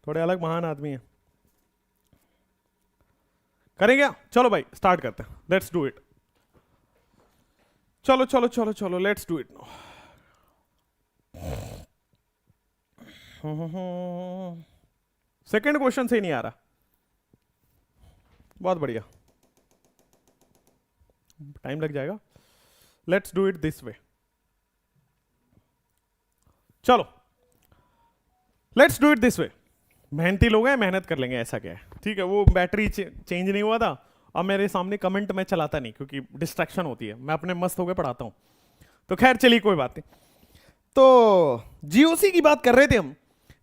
थोड़े अलग महान आदमी हैं। करेंगे? चलो भाई स्टार्ट करते हैं, लेट्स डू इट। चलो चलो चलो चलो let's do it no. Second question से ही नहीं आ रहा, बहुत बढ़िया, टाइम लग जाएगा। Let's do it this way. चलो let's do it this way. मेहनती लोग हैं, मेहनत कर लेंगे, ऐसा क्या है। ठीक है, वो बैटरी चेंज नहीं हुआ था, अब मेरे सामने कमेंट में चलाता नहीं क्योंकि डिस्ट्रैक्शन होती है, मैं अपने मस्त होकर पढ़ाता हूं। तो खैर चलिए कोई बात नहीं। तो जीओसी की बात कर रहे थे हम।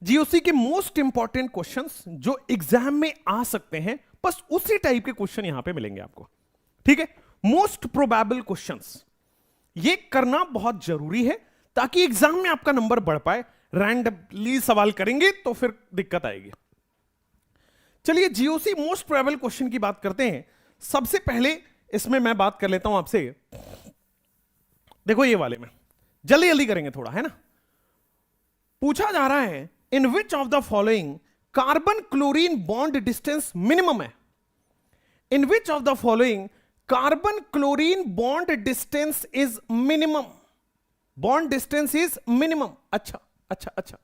जीओसी के मोस्ट इंपॉर्टेंट क्वेश्चंस जो एग्जाम में आ सकते हैं, बस उसी टाइप के क्वेश्चन यहां पे मिलेंगे आपको। ठीक है, मोस्ट प्रोबेबल क्वेश्चंस, ये करना बहुत जरूरी है ताकि एग्जाम में आपका नंबर बढ़ पाए। रैंडमली सवाल करेंगे तो फिर दिक्कत आएगी। चलिए जीओसी मोस्ट प्रोबेबल क्वेश्चन की बात करते हैं। सबसे पहले इसमें मैं बात कर लेता हूं आपसे, देखो ये वाले में जल्दी जल्दी करेंगे थोड़ा, है ना। पूछा जा रहा है in which of the following carbon chlorine bond distance minimum है। In which of the following carbon chlorine bond distance is minimum. Bond distance is minimum. अच्छा अच्छा अच्छा,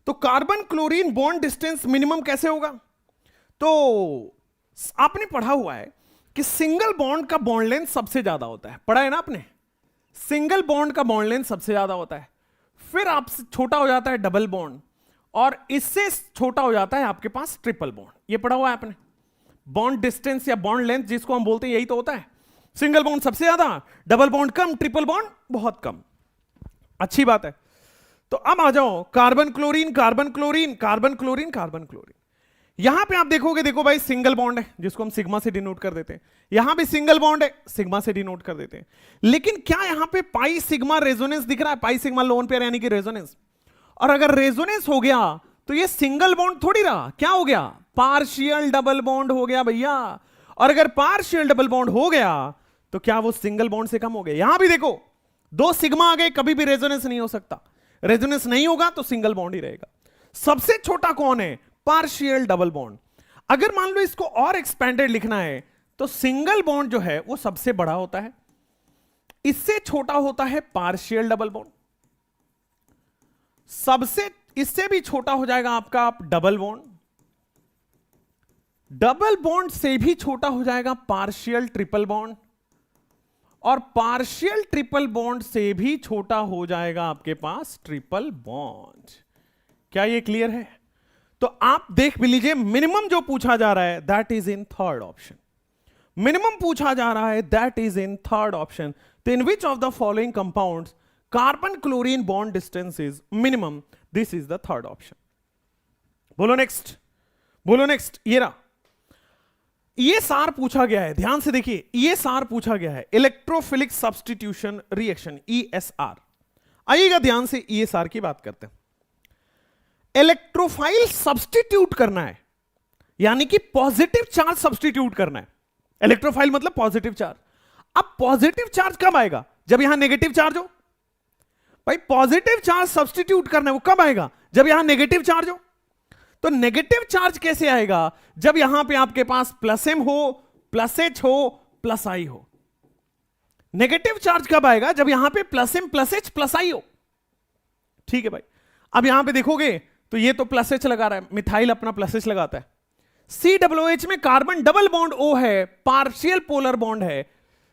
तो carbon chlorine bond distance minimum कैसे होगा? तो आपने पढ़ा हुआ है कि सिंगल बॉन्ड का बॉन्ड लेंथ सबसे ज्यादा होता है, पढ़ा है ना आपने। सिंगल बॉन्ड का बॉन्ड लेंथ सबसे ज्यादा होता है, फिर आपसे छोटा हो जाता है डबल बॉन्ड, और इससे छोटा हो जाता है आपके पास ट्रिपल बॉन्ड। ये पढ़ा हुआ है आपने। बॉन्ड डिस्टेंस या बॉन्ड लेंथ जिसको हम बोलते हैं, यही तो होता है। सिंगल बॉन्ड सबसे ज्यादा, डबल बॉन्ड कम, ट्रिपल बॉन्ड बहुत कम। अच्छी बात है। तो अब आ जाओ carbon chlorine carbon chlorine carbon chlorine carbon chlorine. यहां पे आप देखोगे, देखो भाई सिंगल बॉन्ड है जिसको हम सिग्मा से डिनोट कर देते हैं, यहां भी सिंगल बॉन्ड है, सिग्मा से डिनोट कर देते हैं। लेकिन क्या यहां पे पाई सिग्मा रेजोनेंस दिख रहा है? पाई सिग्मा लोन पेयर यानी कि रेजोनेंस। और अगर रेजोनेंस हो गया तो ये सिंगल बॉन्ड थोड़ी रहा, क्या हो गया? पार्शियल डबल बॉन्ड हो गया भैया। और अगर पार्शियल डबल बॉन्ड हो गया तो क्या वो सिंगल बॉन्ड से कम हो गया? यहां भी देखो दो सिग्मा आ गए, कभी भी रेजोनेंस नहीं हो सकता। रेजोनेंस नहीं होगा तो सिंगल बॉन्ड ही रहेगा। सबसे छोटा कौन है? Partial double bond. अगर मान लो इसको और एक्सपेंडेड लिखना है तो सिंगल बॉन्ड जो है वो सबसे बड़ा होता है, इससे छोटा होता है पार्शियल डबल बॉन्ड, सबसे इससे भी छोटा हो जाएगा आपका डबल बॉन्ड, डबल बॉन्ड से भी छोटा हो जाएगा पार्शियल ट्रिपल बॉन्ड, और पार्शियल ट्रिपल बॉन्ड से भी छोटा हो जाएगा आपके पास ट्रिपल बॉन्ड। क्या ये क्लियर है? तो आप देख भी लीजिए, मिनिमम जो पूछा जा रहा है that is in third option. Minimum पूछा जा रहा है that is in third option. तो in which of the following compounds carbon chlorine bond distance is minimum? This is the third option. बोलो नेक्स्ट, बोलो नेक्स्ट। ये रहा, ये सार पूछा गया है, ध्यान से देखिए, ये सार पूछा गया है इलेक्ट्रोफिलिक सब्स्टिट्यूशन रिएक्शन, ESR। आइएगा ध्यान से, ESR की बात करते हैं। इलेक्ट्रोफाइल सब्स्टिट्यूट करना है, यानी कि पॉजिटिव चार्ज सब्स्टिट्यूट करना है। इलेक्ट्रोफाइल मतलब पॉजिटिव चार्ज। अब पॉजिटिव चार्ज कब आएगा? जब यहां नेगेटिव चार्ज हो। भाई पॉजिटिव चार्ज सब्स्टिट्यूट करना है, वो कब आएगा? जब यहां नेगेटिव चार्ज हो। तो नेगेटिव चार्ज कैसे आएगा? जब यहां पे आपके पास प्लस M हो, प्लस H हो, प्लस I हो। नेगेटिव चार्ज कब आएगा? जब यहां पे plus M plus H plus I हो। ठीक है भाई, अब यहां पे देखोगे तो ये तो प्लस H लगा रहा है, मिथाइल अपना प्लस H लगाता है। COOH में कार्बन डबल बॉन्ड O है, पार्शियल पोलर बॉन्ड है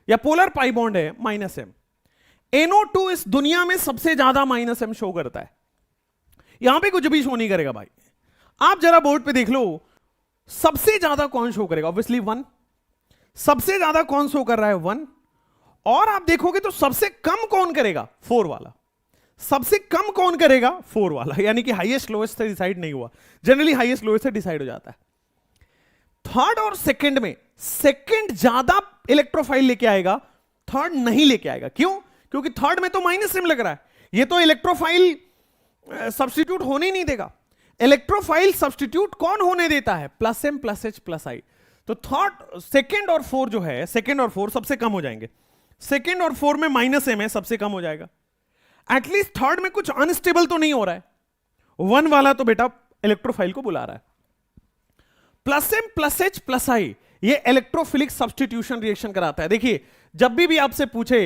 या पोलर पाई बॉन्ड है, -M। NO2 इस दुनिया में सबसे ज्यादा -M शो करता है, यहां पे कुछ भी शो नहीं करेगा भाई। आप जरा बोर्ड पे देख लो, सबसे ज्यादा कौन शो करेगा? ऑब्वियसली 1। सबसे ज्यादा कौन शो कर रहा है? 1। और आप देखोगे तो सबसे कम कौन करेगा? 4 वाला। सबसे कम कौन करेगा? 4 वाला। यानी कि हाईएस्ट लोएस्ट से डिसाइड नहीं हुआ, जनरली हाईएस्ट लोएस्ट से डिसाइड हो जाता है। थर्ड और सेकंड में सेकंड ज्यादा इलेक्ट्रोफाइल लेके आएगा, थर्ड नहीं लेके आएगा। क्यों? क्योंकि थर्ड में तो -M लग रहा है, ये तो इलेक्ट्रोफाइल सब्स्टिट्यूट होने ही नहीं देगा। इलेक्ट्रोफाइल सब्स्टिट्यूट कौन होने देता है? +M + H + I। तो थर्ड, सेकंड और 4 जो है, सेकंड और 4 सबसे कम हो जाएंगे। सेकंड और 4 में -M है, सबसे कम हो जाएगा। एटलीस्ट थर्ड में कुछ अनस्टेबल तो नहीं हो रहा है। 1 वाला तो बेटा इलेक्ट्रोफाइल को बुला रहा है। Plus M plus H plus I ये इलेक्ट्रोफिलिक सब्स्टिट्यूशन रिएक्शन कराता है। देखिए जब भी आपसे पूछे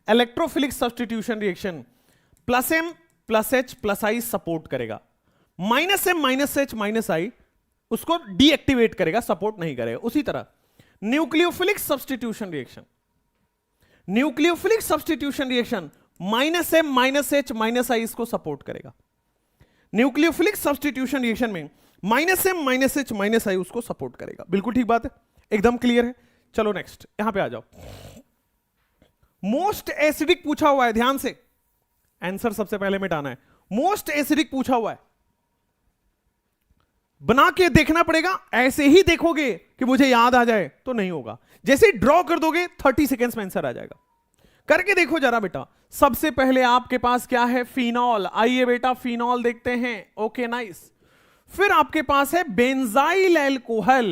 electrophilic substitution reaction, plus M plus H plus I support करेगा, minus M minus H minus I उसको डीएक्टिवेट करेगा, सपोर्ट नहीं करेगा। उसी तरह nucleophilic substitution reaction, nucleophilic substitution reaction minus M minus H minus I इसको सपोर्ट करेगा। Nucleophilic substitution reaction में minus M minus H minus I उसको सपोर्ट करेगा। बिल्कुल ठीक बात है, एकदम क्लियर है। चलो नेक्स्ट यहां पे आ जाओ। मोस्ट एसिडिक पूछा हुआ है, ध्यान से आंसर सबसे पहले मिटाना है। मोस्ट एसिडिक पूछा हुआ है, बना के देखना पड़ेगा। ऐसे ही देखोगे कि मुझे याद आ जाए तो नहीं होगा, जैसे ड्रॉ कर दोगे 30 सेकेंड्स में आंसर आ जाएगा। करके देखो जरा बेटा। सबसे पहले आपके पास क्या है, फिनॉल। आइए बेटा फिनॉल देखते हैं। Okay nice. फिर आपके पास है बेंजाइल एल्कोहल,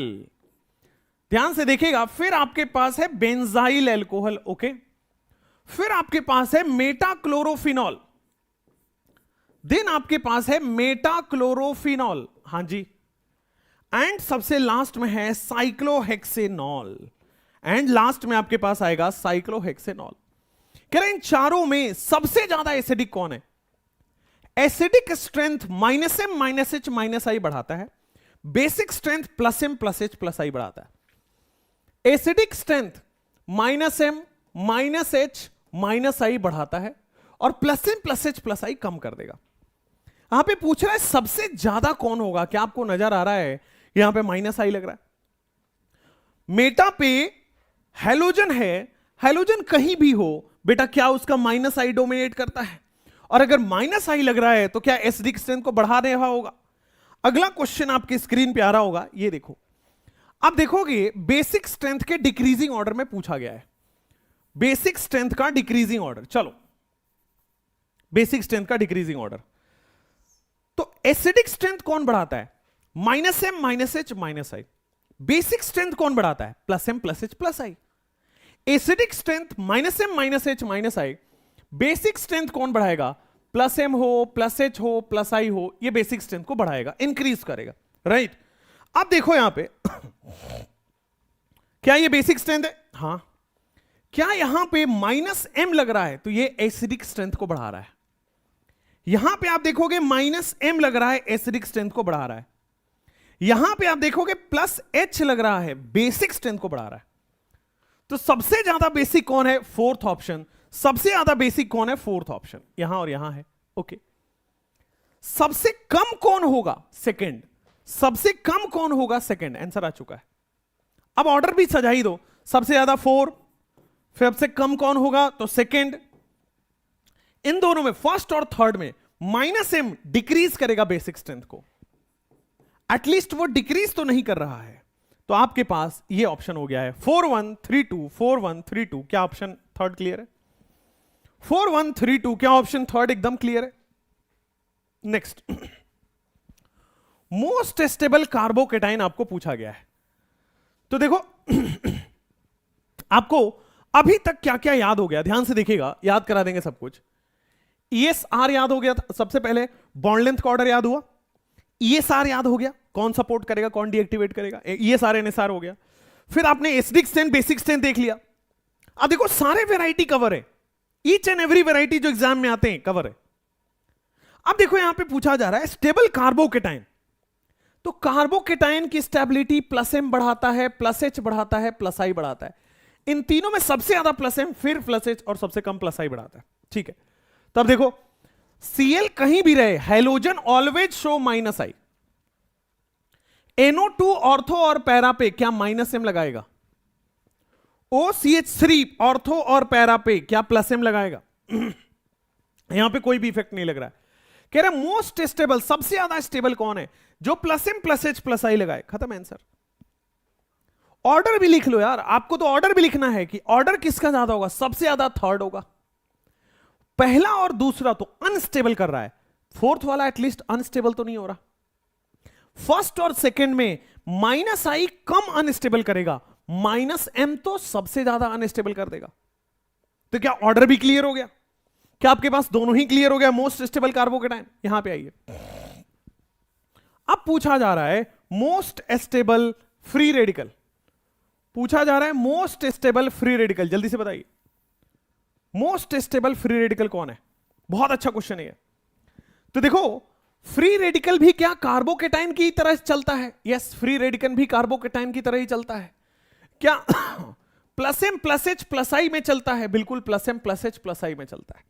ध्यान से देखिएगा। फिर आपके पास है बेंजाइल एल्कोहल। ओके। फिर आपके पास है मेटाक्लोरोफिनॉल, देन आपके पास है मेटाक्लोरोफिनॉल, हां जी। एंड सबसे लास्ट में है साइक्लोहेक्सेनॉल, एंड लास्ट में आपके पास आएगा साइक्लोहेक्सेनॉल। कह रहे हैं इन चारों में सबसे ज्यादा एसिडिक कौन है? Acidic strength minus M minus H minus I बढ़ाता है, basic strength plus M plus H plus I बढ़ाता है। Acidic strength minus M minus H minus I बढ़ाता है, और plus M plus H plus I कम कर देगा। यहां पे पूछ रहा है सबसे ज्यादा कौन होगा? क्या आपको नजर आ रहा है यहां पे माइनस आई लग रहा है? मेटा पे हेलोजन है, हेलोजन कहीं भी हो बेटा, क्या उसका माइनस आई डोमिनेट करता है? और अगर माइनस आई लग रहा है तो क्या एसिडिक स्ट्रेंथ को बढ़ा रहा होगा? अगला क्वेश्चन आपके स्क्रीन पे आ रहा होगा, ये देखो। अब देखोगे बेसिक स्ट्रेंथ के डिक्रीजिंग ऑर्डर में पूछा गया है, बेसिक स्ट्रेंथ का डिक्रीजिंग ऑर्डर। चलो बेसिक स्ट्रेंथ का डिक्रीजिंग ऑर्डर, तो एसिडिक स्ट्रेंथ कौन बढ़ाता है? Minus M minus H minus I. Basic strength कौन बढ़ाता है? Plus M plus H plus I. Acidic strength minus M minus H minus I, basic strength कौन बढ़ाएगा? प्लस एम हो प्लस एच हो प्लस आई हो, ये बेसिक स्ट्रेंथ को बढ़ाएगा, इंक्रीज करेगा, राइट। अब देखो यहां पे क्या ये बेसिक स्ट्रेंथ है? हां। क्या यहां पे माइनस एम लग रहा है तो ये एसिडिक स्ट्रेंथ को बढ़ा रहा है। यहां पे आप देखोगे माइनस एम लग रहा है, एसिडिक स्ट्रेंथ को बढ़ा रहा है। यहां पे आप देखोगे प्लस एच लग रहा है, बेसिक स्ट्रेंथ को बढ़ा रहा है। तो सबसे ज्यादा बेसिक कौन है? Fourth option. सबसे ज्यादा बेसिक कौन है? Fourth option. यहां और यहां है। ओके। सबसे कम कौन होगा? सेकंड। सबसे कम कौन होगा? सेकंड। आंसर आ चुका है। अब ऑर्डर भी सजा ही दो, सबसे ज्यादा 4, फिर सबसे कम कौन होगा? तो सेकंड। इन दोनों में फर्स्ट और थर्ड में माइनस एम डिक्रीज करेगा बेसिक स्ट्रेंथ को, एटलीस्ट वो डिक्रीज तो नहीं कर रहा है। तो आपके पास ये ऑप्शन हो गया है 4132 4132। क्या ऑप्शन थर्ड क्लियर है? 4132 क्या ऑप्शन थर्ड एकदम क्लियर है? नेक्स्ट, मोस्ट स्टेबल कार्बोकेटाइन आपको पूछा गया है। तो देखो आपको अभी तक क्या क्या याद हो गया, ध्यान से देखिएगा, याद करा देंगे सब कुछ। ESR याद हो गया था सबसे पहले, बॉन्ड लेंथ का ऑर्डर याद हुआ, ESR याद हो गया, कौन सपोर्ट करेगा कौन डीएक्टिवेट करेगा, ESR NSR हो गया। फिर आपने एसिडिक स्ट्रेंथ बेसिक स्ट्रेंथ देख लिया। अब देखो सारे वैरायटी कवर है, ईच एंड एवरी वैरायटी जो एग्जाम में आते हैं कवर है। अब देखो यहां पे पूछा जा रहा है स्टेबल कार्बोकेटाइन, तो कार्बोकेटाइन की स्टेबिलिटी प्लस एम बढ़ाता है, प्लस एच बढ़ाता है, प्लस आई बढ़ाता है। इन तीनों में सबसे ज्यादा प्लस एम, फिर प्लस एच, और सबसे कम प्लस आई बढ़ाता है। ठीक है, तब देखो Cl कहीं भी रहे, हेलोजन ऑलवेज शो माइनस आई। NO2 ऑर्थो और पैरा पे क्या माइनस एम लगाएगा? OCH3 ऑर्थो और पैरा पे क्या प्लस एम लगाएगा? यहां पे कोई भी इफेक्ट नहीं लग रहा है। कह रहे मोस्ट स्टेबल, सबसे ज्यादा स्टेबल कौन है? जो plus M plus H plus I लगाए। खत्म आंसर। ऑर्डर भी लिख लो यार, आपको तो ऑर्डर भी लिखना है कि ऑर्डर किसका ज्यादा होगा। सबसे ज्यादा थर्ड होगा, पहला और दूसरा तो अनस्टेबल कर रहा है, फोर्थ वाला एटलीस्ट अनस्टेबल तो नहीं हो रहा। फर्स्ट और सेकंड में माइनस आई कम अनस्टेबल करेगा, माइनस एम तो सबसे ज्यादा अनस्टेबल कर देगा। तो क्या ऑर्डर भी क्लियर हो गया? क्या आपके पास दोनों ही क्लियर हो गया? Most stable carbocation. यहां पे आइए, अब पूछा जा रहा है मोस्ट स्टेबल फ्री रेडिकल, पूछा जा रहा है मोस्ट स्टेबल फ्री रेडिकल, जल्दी से बताइए मोस्ट स्टेबल फ्री रेडिकल कौन है? बहुत अच्छा क्वेश्चन है ये। तो देखो फ्री रेडिकल भी क्या कार्बोकेटाइन की तरह चलता है? यस, फ्री रेडिकल भी कार्बोकेटाइन की तरह ही चलता है। क्या plus M plus H plus I में चलता है? बिल्कुल plus M plus H plus I में चलता है।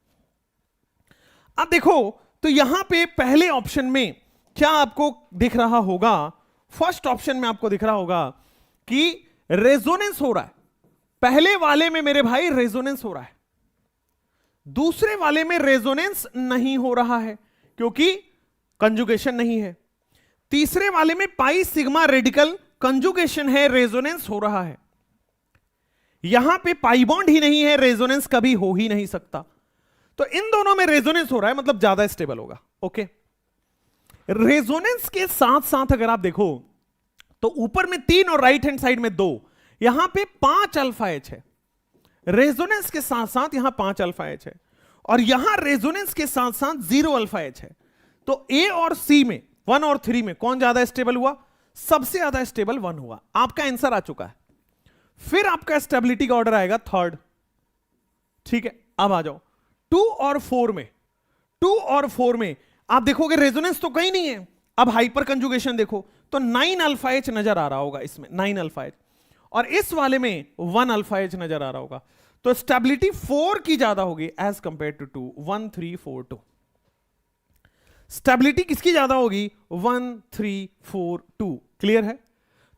अब देखो तो यहां पे पहले ऑप्शन में क्या आपको दिख रहा होगा? फर्स्ट ऑप्शन में आपको दिख रहा होगा कि रेजोनेंस हो रहा है। पहले वाले में मेरे भाई रेजोनेंस हो रहा है, दूसरे वाले में रेजोनेंस नहीं हो रहा है क्योंकि कंजुगेशन नहीं है। तीसरे वाले में पाई सिग्मा रेडिकल कंजुगेशन है, रेजोनेंस हो रहा है। यहां पे पाई बॉन्ड ही नहीं है, रेजोनेंस कभी हो ही नहीं सकता। तो इन दोनों में रेजोनेंस हो रहा है, मतलब ज्यादा स्टेबल होगा। ओके, रेजोनेंस के साथ साथ अगर आप देखो तो ऊपर में 3 और राइट हैंड साइड में 2, यहां पे 5 अल्फा एच है। रेजोनेंस के साथ साथ यहां 5 अल्फा एच है और यहां रेजोनेंस के साथ साथ 0 अल्फा एच है। तो ए और सी में 1 और 3 में कौन ज्यादा स्टेबल हुआ? सबसे ज्यादा स्टेबल 1 हुआ। आपका आंसर आ चुका है। फिर आपका स्टेबिलिटी का ऑर्डर आएगा थर्ड। ठीक है, अब आ जाओ 2 और 4 में। 2 और 4 में आप देखोगे रेजोनेंस तो कहीं नहीं है। अब हाइपर कंजुगेशन देखो तो 9 अल्फा एच नजर आ रहा होगा इसमें, 9 अल्फा एच, और इस वाले में 1 अल्फा एच नजर आ रहा होगा। तो स्टेबिलिटी 4 की ज्यादा होगी एज कंपेयर टू 2, 1 3 4 2। स्टेबिलिटी किसकी ज्यादा होगी? 1 3 4 2। क्लियर है?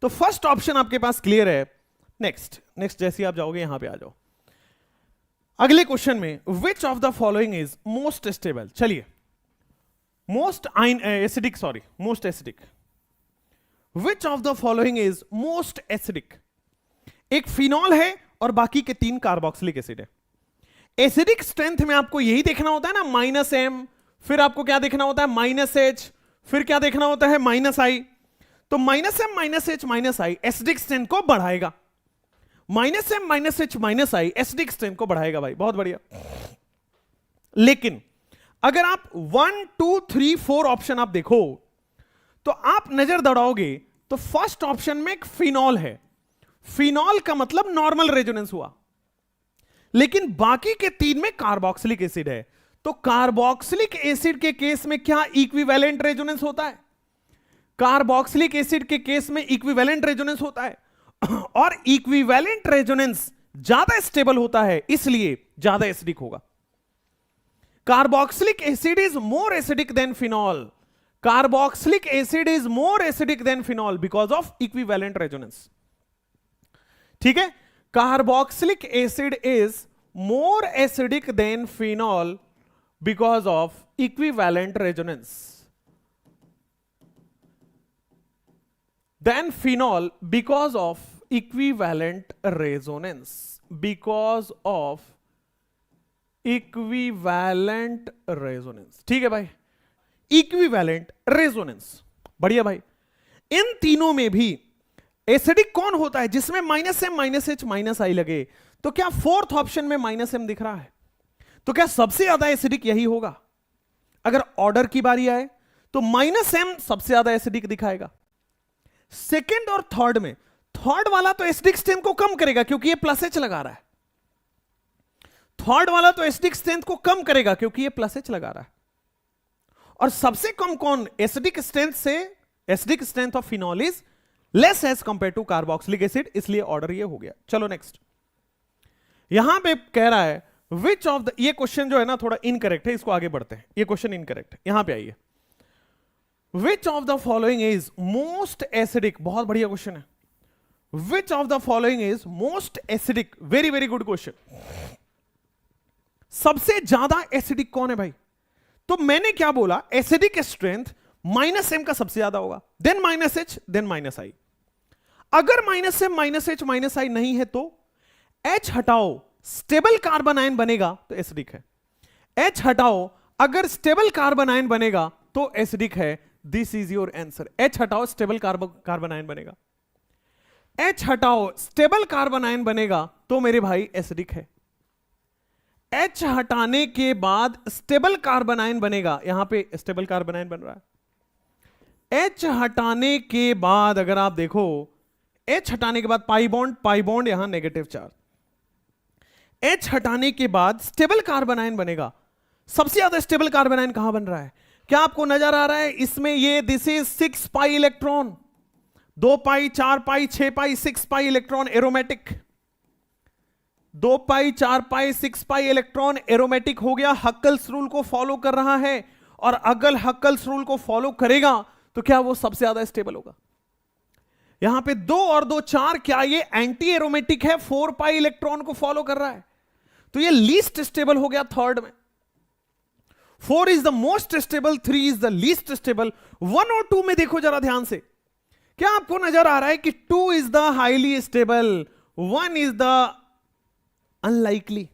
तो फर्स्ट ऑप्शन आपके पास क्लियर है। नेक्स्ट जैसे आप जाओगे यहां पे आ जाओ अगले क्वेश्चन में, which of the following is most stable. चलिए most acidic, most acidic. Which of the following is most acidic? एक फिनॉल है और बाकी के 3 कार्बोक्सिलिक एसिड है। एसिडिक स्ट्रेंथ में आपको यही देखना होता है ना, -m, फिर आपको क्या देखना होता है? -h, फिर क्या देखना होता है? -i। तो -m -h -i acidic strength को बढ़ाएगा। -m -h -i acidic strength को बढ़ाएगा भाई, बहुत बढ़िया। लेकिन अगर आप 1 2 3 4 ऑप्शन आप देखो तो आप नजर दौड़ाओगे तो फर्स्ट ऑप्शन में एक फिनॉल है। फिनॉल का मतलब नॉर्मल रेजोनेंस हुआ, लेकिन बाकी के 3 में कार्बोक्सिलिक एसिड है। तो कार्बोक्सिलिक एसिड के केस में क्या इक्विवेलेंट रेजोनेंस होता है? कार्बोक्सिलिक एसिड के केस में इक्विवेलेंट रेजोनेंस होता है और इक्विवेलेंट रेजोनेंस ज्यादा स्टेबल होता है, इसलिए ज्यादा एसिडिक होगा। Carboxylic acid is more acidic than phenol. Carboxylic acid is more acidic than phenol because of equivalent resonance. ठीक है, carboxylic acid is more acidic than phenol because of equivalent resonance than phenol because of equivalent resonance, because of equivalent resonance. ठीक है भाई, equivalent resonance, बढ़िया भाई। इन तीनों में भी एसिडिक कौन होता है जिसमें -m -h -i लगे? तो क्या फोर्थ ऑप्शन में -m दिख रहा है? तो क्या सबसे ज्यादा एसिडिक यही होगा? अगर ऑर्डर की बारी आए तो -m सबसे ज्यादा एसिडिक दिखाएगा। सेकेंड और थर्ड में थर्ड वाला तो एसिडिक स्ट्रेंथ को कम करेगा क्योंकि ये +h लगा रहा है। थर्ड वाला तो एसिडिक स्ट्रेंथ को कम करेगा क्योंकि ये +h लगा रहा है। और सबसे कम कौन? एसिडिक स्ट्रेंथ से acidic strength of phenol is less as compare to carboxylic acid, इसलिए ऑर्डर ये हो गया। चलो नेक्स्ट, यहां पे कह रहा है विच ऑफ द, ये क्वेश्चन जो है ना थोड़ा इनकरेक्ट है, इसको आगे बढ़ते हैं। ये क्वेश्चन इनकरेक्ट है, यहां पे आइए। विच of the following is most acidic? बहुत बढ़िया क्वेश्चन है। Which of the following is most acidic? Very very good question. सबसे ज्यादा एसिडिक कौन है भाई? तो मैंने क्या बोला, एसिडिक स्ट्रेंथ -m का सबसे ज्यादा होगा, देन -h, देन -i। अगर -m -h -i नहीं है तो H हटाओ, स्टेबल कार्बन आयन बनेगा तो एसिडिक है। H हटाओ, अगर स्टेबल कार्बन आयन बनेगा तो एसिडिक है। This is your answer. H हटाओ, स्टेबल कार्बन आयन बनेगा। H हटाओ, स्टेबल कार्बन आयन बनेगा तो मेरे भाई एसिडिक है। H हटाने के बाद स्टेबल कार्बन आयन बनेगा, यहां पे स्टेबल कार्बन आयन बन रहा है। H हटाने के बाद अगर आप देखो, H हटाने के बाद पाई बॉन्ड यहां नेगेटिव चार्ज, H हटाने के बाद स्टेबल कार्बन आयन बनेगा। सबसे ज्यादा स्टेबल कार्बन आयन कहां बन रहा है? क्या आपको नजर आ रहा है इसमें? ये this is 6 pi electron, 2 pi, 4 pi, 6 pi, 6 pi electron aromatic, 2 pi, 4 pi, 6 pi electron aromatic हो गया। हक्कल्स रूल को फॉलो कर रहा है, और अगर हक्कल्स रूल को फॉलो करेगा तो क्या वो सबसे ज्यादा स्टेबल होगा? यहां पे 2 और 2 4, क्या ये एंटी एरोमेटिक है? 4 पाई इलेक्ट्रॉन को फॉलो कर रहा है, तो ये लीस्ट स्टेबल हो गया थर्ड में। 4 is the most stable, 3 is the least stable. 1 और 2 में देखो जरा ध्यान से, क्या आपको नजर आ रहा है कि 2 is the highly stable, 1 is the unlikely.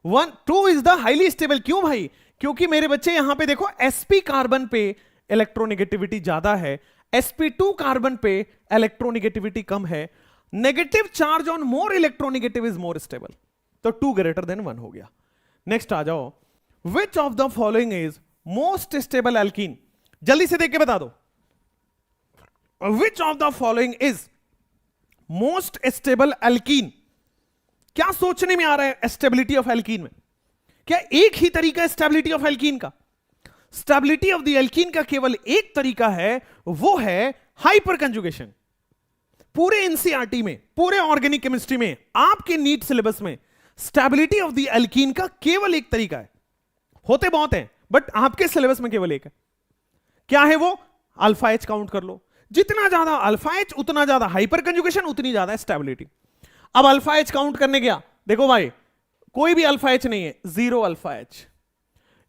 2 is the highly stable. क्यों भाई? क्योंकि मेरे बच्चे यहां पे देखो, sp कार्बन पे इलेक्ट्रोनेगेटिविटी ज्यादा है, sp2 कार्बन पे इलेक्ट्रोनेगेटिविटी कम है। Negative charge on more electronegative is more stable, तो 2 ग्रेटर देन 1 हो गया। नेक्स्ट आ जाओ, which of the following is most stable alkene? जल्दी से देख के बता दो, which of the following is most stable alkene? क्या सोचने में आ रहा है स्टेबिलिटी ऑफ एल्कीन में? क्या एक ही तरीका है स्टेबिलिटी ऑफ एल्कीन का? स्टेबिलिटी ऑफ द एल्कीन का केवल एक तरीका है, वो है हाइपर कंजुगेशन। पूरे एनसीईआरटी में, पूरे ऑर्गेनिक केमिस्ट्री में, आपके नीट सिलेबस में स्टेबिलिटी ऑफ द एल्कीन का केवल एक तरीका है। होते बहुत हैं, बट आपके सिलेबस में केवल एक है। क्या है वो? अल्फा एच काउंट कर लो, जितना ज्यादा अल्फा एच उतना ज्यादा हाइपर कंजुगेशन, उतनी ज्यादा स्टेबिलिटी। अब अल्फा एच काउंट करने गया, देखो भाई कोई भी अल्फा एच नहीं है, 0 अल्फा एच।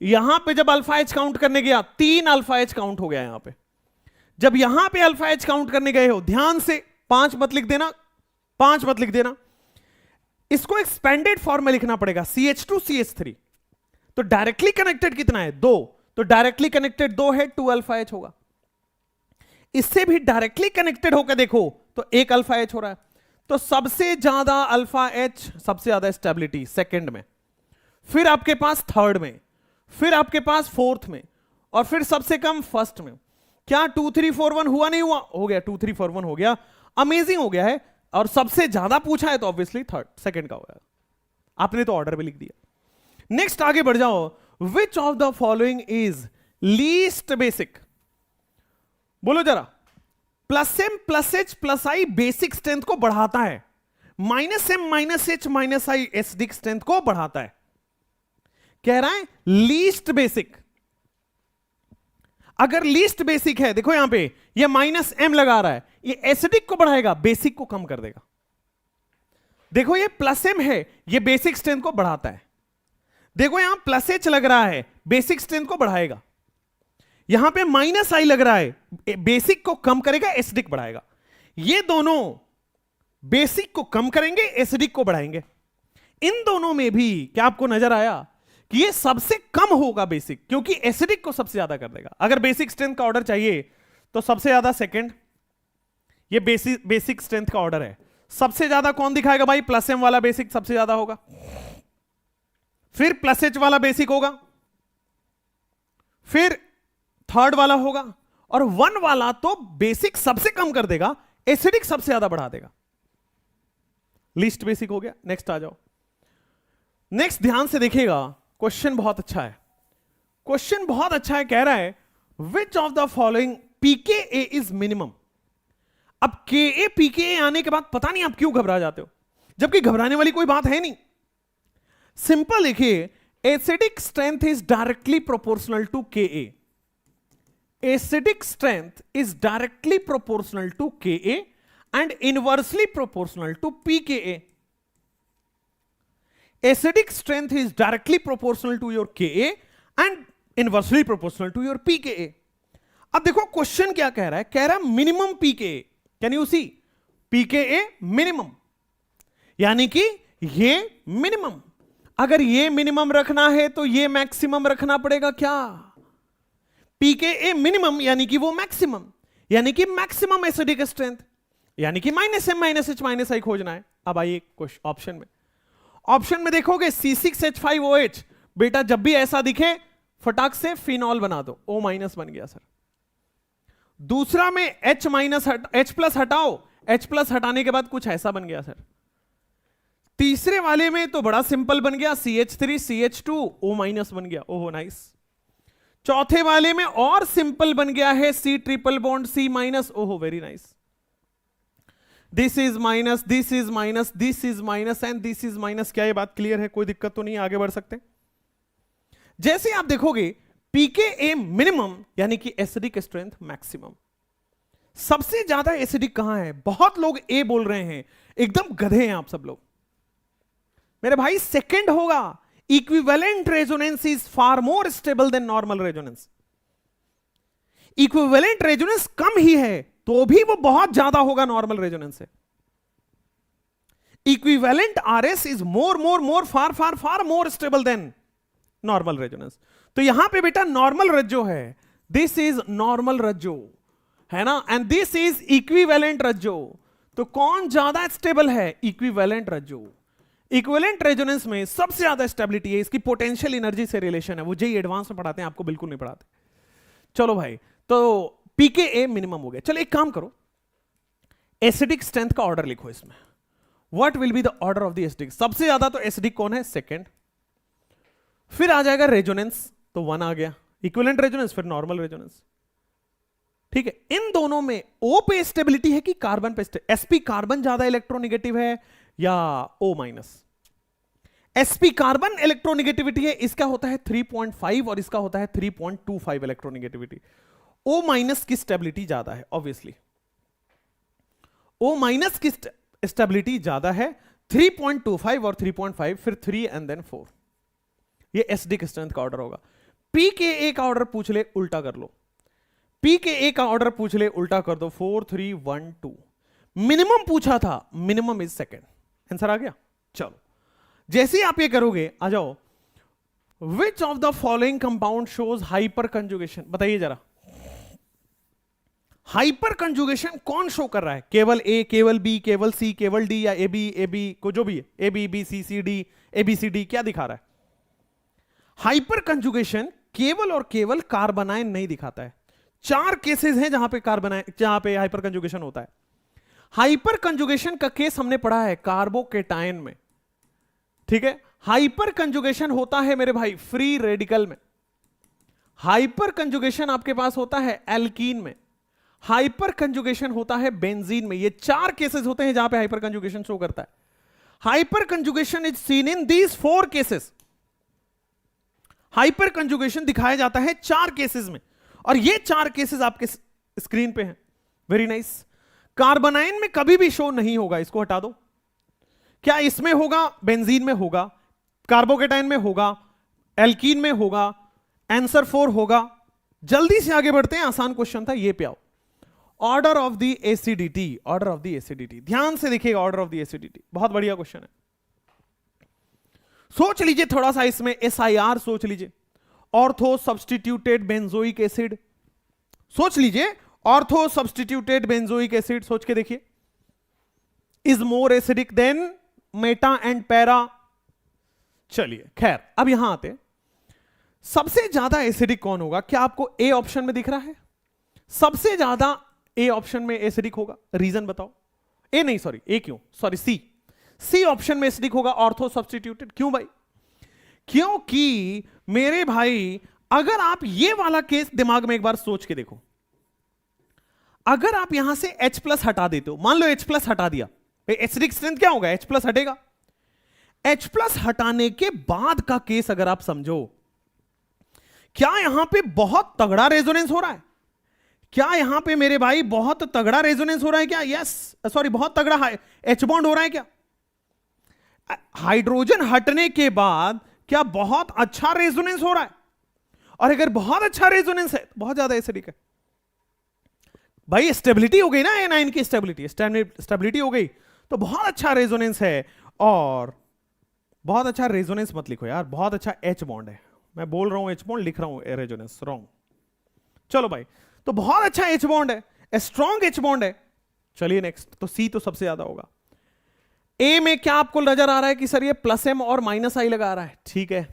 यहां पे जब अल्फा एच काउंट करने गया, 3 अल्फा एच काउंट हो गया यहां पे। जब यहां पे अल्फा एच काउंट करने गए हो, ध्यान से 5 मत लिख देना, 5 मत लिख देना, इसको एक्सपेंडेड फॉर्म में लिखना पड़ेगा, CH2 CH3। तो डायरेक्टली कनेक्टेड कितना है? 2, तो डायरेक्टली कनेक्टेड 2 है, 2 अल्फा एच होगा। इससे भी डायरेक्टली कनेक्टेड होकर देखो तो 1 अल्फा एच हो रहा है। तो सबसे ज्यादा अल्फा एच, सबसे ज्यादा स्टेबिलिटी सेकंड में, फिर आपके पास थर्ड में, फिर आपके पास फोर्थ में, और फिर सबसे कम फर्स्ट में। क्या 2 3 4 1 हुआ? नहीं हुआ? हो गया, 2 3 4 1 हो गया, अमेजिंग हो गया है। और सबसे ज्यादा पूछा है तो ऑब्वियसली सेकंड का होगा। आपने तो ऑर्डर भी लिख दिया। नेक्स्ट आगे बढ़ जाओ, which of the following is least basic? बोलो जरा। Plus M plus H plus I basic strength को बढ़ाता है, minus M minus H minus I acidic strength को बढ़ाता है। कह रहा है लीस्ट बेसिक। अगर लीस्ट बेसिक है, देखो यहां पे ये माइनस एम लगा रहा है, ये एसिडिक को बढ़ाएगा, बेसिक को कम कर देगा। देखो ये प्लस एम है, ये बेसिक स्ट्रेंथ को बढ़ाता है। देखो यहां प्लस एच लग रहा है, बेसिक स्ट्रेंथ को बढ़ाएगा। यहां पे माइनस आई लग रहा है, बेसिक को कम करेगा, एसिडिक बढ़ाएगा। ये दोनों बेसिक को कम करेंगे, एसिडिक को बढ़ाएंगे। इन दोनों में भी क्या आपको नजर आया कि ये सबसे कम होगा बेसिक, क्योंकि एसिडिक को सबसे ज्यादा कर देगा। अगर बेसिक स्ट्रेंथ का ऑर्डर चाहिए तो सबसे ज्यादा सेकंड, ये बेसिक स्ट्रेंथ का ऑर्डर है। सबसे ज्यादा कौन दिखाएगा भाई? प्लस एम वाला बेसिक सबसे ज्यादा होगा, फिर प्लस एच वाला बेसिक होगा, फिर थर्ड वाला होगा, और 1 वाला तो बेसिक सबसे कम कर देगा, एसिडिक सबसे ज्यादा बढ़ा देगा। लीस्ट बेसिक हो गया। नेक्स्ट आ जाओ। नेक्स्ट ध्यान से देखिएगा, क्वेश्चन बहुत अच्छा है। क्वेश्चन बहुत अच्छा है, कह रहा है which of the following pKa is minimum. अब Ka pKa आने के बाद पता नहीं आप क्यों घबरा जाते हो, जबकि घबराने वाली कोई बात है नहीं। सिंपल देखिए, acidic strength is directly proportional to Ka। acidic strength is directly proportional to Ka and inversely proportional to pKa. Acidic strength is directly proportional to your Ka and inversely proportional to your pKa. अब देखो question क्या कह रहा है? कह रहा है minimum pKa. Can you see? pKa minimum, यानी कि ये मिनिमम। अगर ये मिनिमम रखना है तो ये मैक्सिमम रखना पड़ेगा। क्या? pKa मिनिमम यानी कि वो मैक्सिमम, यानी कि मैक्सिमम एसिडिक स्ट्रेंथ, यानी कि minus M minus H minus I खोजना है। अब आइए ऑप्शन में। ऑप्शन में देखोगे C6H5OH, बेटा जब भी ऐसा दिखे फटाक से फिनॉल बना दो, O- बन गया सर। दूसरा में H प्लस हटाओ, H प्लस हटाने के बाद कुछ ऐसा बन गया सर। तीसरे वाले में तो बड़ा सिंपल बन गया, CH3 CH2 O माइनस बन गया, ओहो नाइस। चौथे वाले में और सिंपल बन गया है, C triple bond C minus, ओहो very nice. This is minus, this is minus, this is minus and this is minus. क्या ये बात क्लियर है? कोई दिक्कत तो नहीं, आगे बढ़ सकते। जैसे आप देखोगे pKa मिनिमम यानी कि एसिडिक स्ट्रेंथ मैक्सिमम। सबसे ज्यादा एसिडिक कहां है? बहुत लोग ए बोल रहे हैं, एकदम गधे हैं आप सब लोग मेरे भाई। सेकंड होगा, equivalent resonance is far more stable than normal resonance. Equivalent resonance कम ही है तो भी वो बहुत ज्यादा होगा नॉर्मल रेजोनेंस से। Equivalent RS is more far more stable than normal resonance. तो यहां पे बेटा नॉर्मल रज्जो है, दिस इज नॉर्मल रज्जो है ना, एंड दिस इज इक्विवेलेंट रज्जो। तो कौन ज्यादा स्टेबल है? इक्विवेलेंट रज्जो। इक्विवेलेंट रेजोनेंस में सबसे ज्यादा स्टेबिलिटी है, इसकी पोटेंशियल एनर्जी से रिलेशन है। वो जेई एडवांस में पढ़ाते हैं, आपको बिल्कुल नहीं पढ़ाते। चलो भाई, तो pKa मिनिमम हो गया। चलो एक काम करो, एसिडिक स्ट्रेंथ का ऑर्डर लिखो इसमें। What will be the order of the acidic? सबसे ज्यादा तो एसिडिक कौन है? सेकंड। फिर आ जाएगा रेजोनेंस, तो 1 आ गया, इक्विवेलेंट रेजोनेंस, फिर नॉर्मल रेजोनेंस। ठीक है, इन दोनों में O पे स्टेबिलिटी है कि कार्बन पे? sp कार्बन ज्यादा इलेक्ट्रोनेगेटिव है या O minus? sp carbon electronegativity है, इसका होता है 3.5 और इसका होता है 3.25 इलेक्ट्रोनेगेटिविटी। O माइनस की स्टेबिलिटी ज्यादा है, ऑब्वियसली O माइनस की स्टेबिलिटी ज्यादा है, 3.25 और 3.5, फिर 3 एंड देन 4। ये एसिडिक स्ट्रेंथ का ऑर्डर होगा। pKa का ऑर्डर पूछ ले, उल्टा कर लो। pKa का ऑर्डर पूछ ले, उल्टा कर दो, 4 3 1 2। मिनिमम पूछा था, मिनिमम इज सेकंड। आंसर आ गया। चलो जैसे ही आप ये करोगे, आ जाओ, which of the following compound shows hyper conjugation? बताइए जरा, हाइपर कंजुगेशन कौन शो कर रहा है? केवल A, केवल B, केवल C, केवल D, या AB को जो भी है, AB BC CD ABCD, क्या दिखा रहा है? हाइपर कंजुगेशन केवल और केवल कार्बनाइन नहीं दिखाता है। 4 केसेस हैं जहां पे जहां पे हाइपर कंजुगेशन होता है। हाइपर कंजुगेशन का केस हमने पढ़ा है कार्बोकेटायन में, ठीक है। हाइपर कंजुगेशन होता है मेरे भाई फ्री रेडिकल में। हाइपर कंजुगेशन आपके पास होता है एल्कीन में। हाइपर कंजुगेशन होता है बेंजीन में। ये 4 केसेस होते हैं जहां पे हाइपर कंजुगेशन शो करता है। Hyper conjugation is seen in these 4 cases. Hyper conjugation दिखाया जाता है 4 केसेस में, और ये 4 केसेस आपके स्क्रीन पे हैं। Very nice. कार्बोनाइन में कभी भी शो नहीं होगा, इसको हटा दो। क्या इसमें होगा? बेंजीन में होगा, कार्बोकेटाइन में होगा, एल्कीन में होगा, आंसर 4 होगा। जल्दी से आगे बढ़ते हैं, आसान क्वेश्चन था, ये पे आओ। Order of the acidity, order of the acidity, ध्यान से देखिएगा। ऑर्डर ऑफ द एसिडिटी बहुत बढ़िया क्वेश्चन है। सोच लीजिए थोड़ा सा इसमें SIR सोच लीजिए, ऑर्थो सब्स्टिट्यूटेड बेंजोइक एसिड। सोच लीजिए ऑर्थो सब्स्टिट्यूटेड बेंजोइक एसिड, सोच के देखिए। Is more acidic then Meta and para. चलिए खैर, अब यहां आते हैं। सबसे ज्यादा एसिडिक कौन होगा? क्या आपको ए ऑप्शन में दिख रहा है? सबसे ज्यादा ए ऑप्शन में एसिडिक होगा, रीजन बताओ। ए नहीं, सॉरी, ए क्यों, सॉरी, सी ऑप्शन में एसिडिक होगा, ऑर्थो सब्स्टिट्यूटेड। क्यों भाई? क्योंकि मेरे भाई अगर आप ये वाला केस दिमाग में एक बार सोच के देखो, अगर आप यहां से H प्लस हटा देते हो, मान लो H प्लस हटा दिया, एसिडिक स्ट्रेंथ क्या होगा? H प्लस हटेगा। H प्लस हटाने के बाद का केस अगर आप समझो, क्या यहां पे बहुत तगड़ा रेजोनेंस हो रहा है? क्या यहां पे मेरे भाई बहुत तगड़ा रेजोनेंस हो रहा है क्या? यस, सॉरी, बहुत तगड़ा H बॉन्ड हो रहा है क्या? हाइड्रोजन हटने के बाद क्या बहुत अच्छा रेजोनेंस हो रहा है? और अगर बहुत अच्छा रेजोनेंस है तो बहुत ज्यादा एसिडिक है भाई। स्टेबिलिटी हो गई ना, एनाइन की स्टेबिलिटी हो गई, तो बहुत अच्छा रेजोनेंस है। और बहुत अच्छा रेजोनेंस मत लिखो यार, बहुत अच्छा H बॉन्ड है। मैं बोल रहा हूं H बॉन्ड, लिख रहा हूं रेजोनेंस, रॉन्ग। चलो भाई, तो बहुत अच्छा H बॉन्ड है, स्ट्रॉन्ग H बॉन्ड है। चलिए नेक्स्ट, तो C तो सबसे ज्यादा होगा। A में क्या आपको नजर आ रहा है कि सर ये प्लस M और माइनस I लगा रहा है? ठीक है।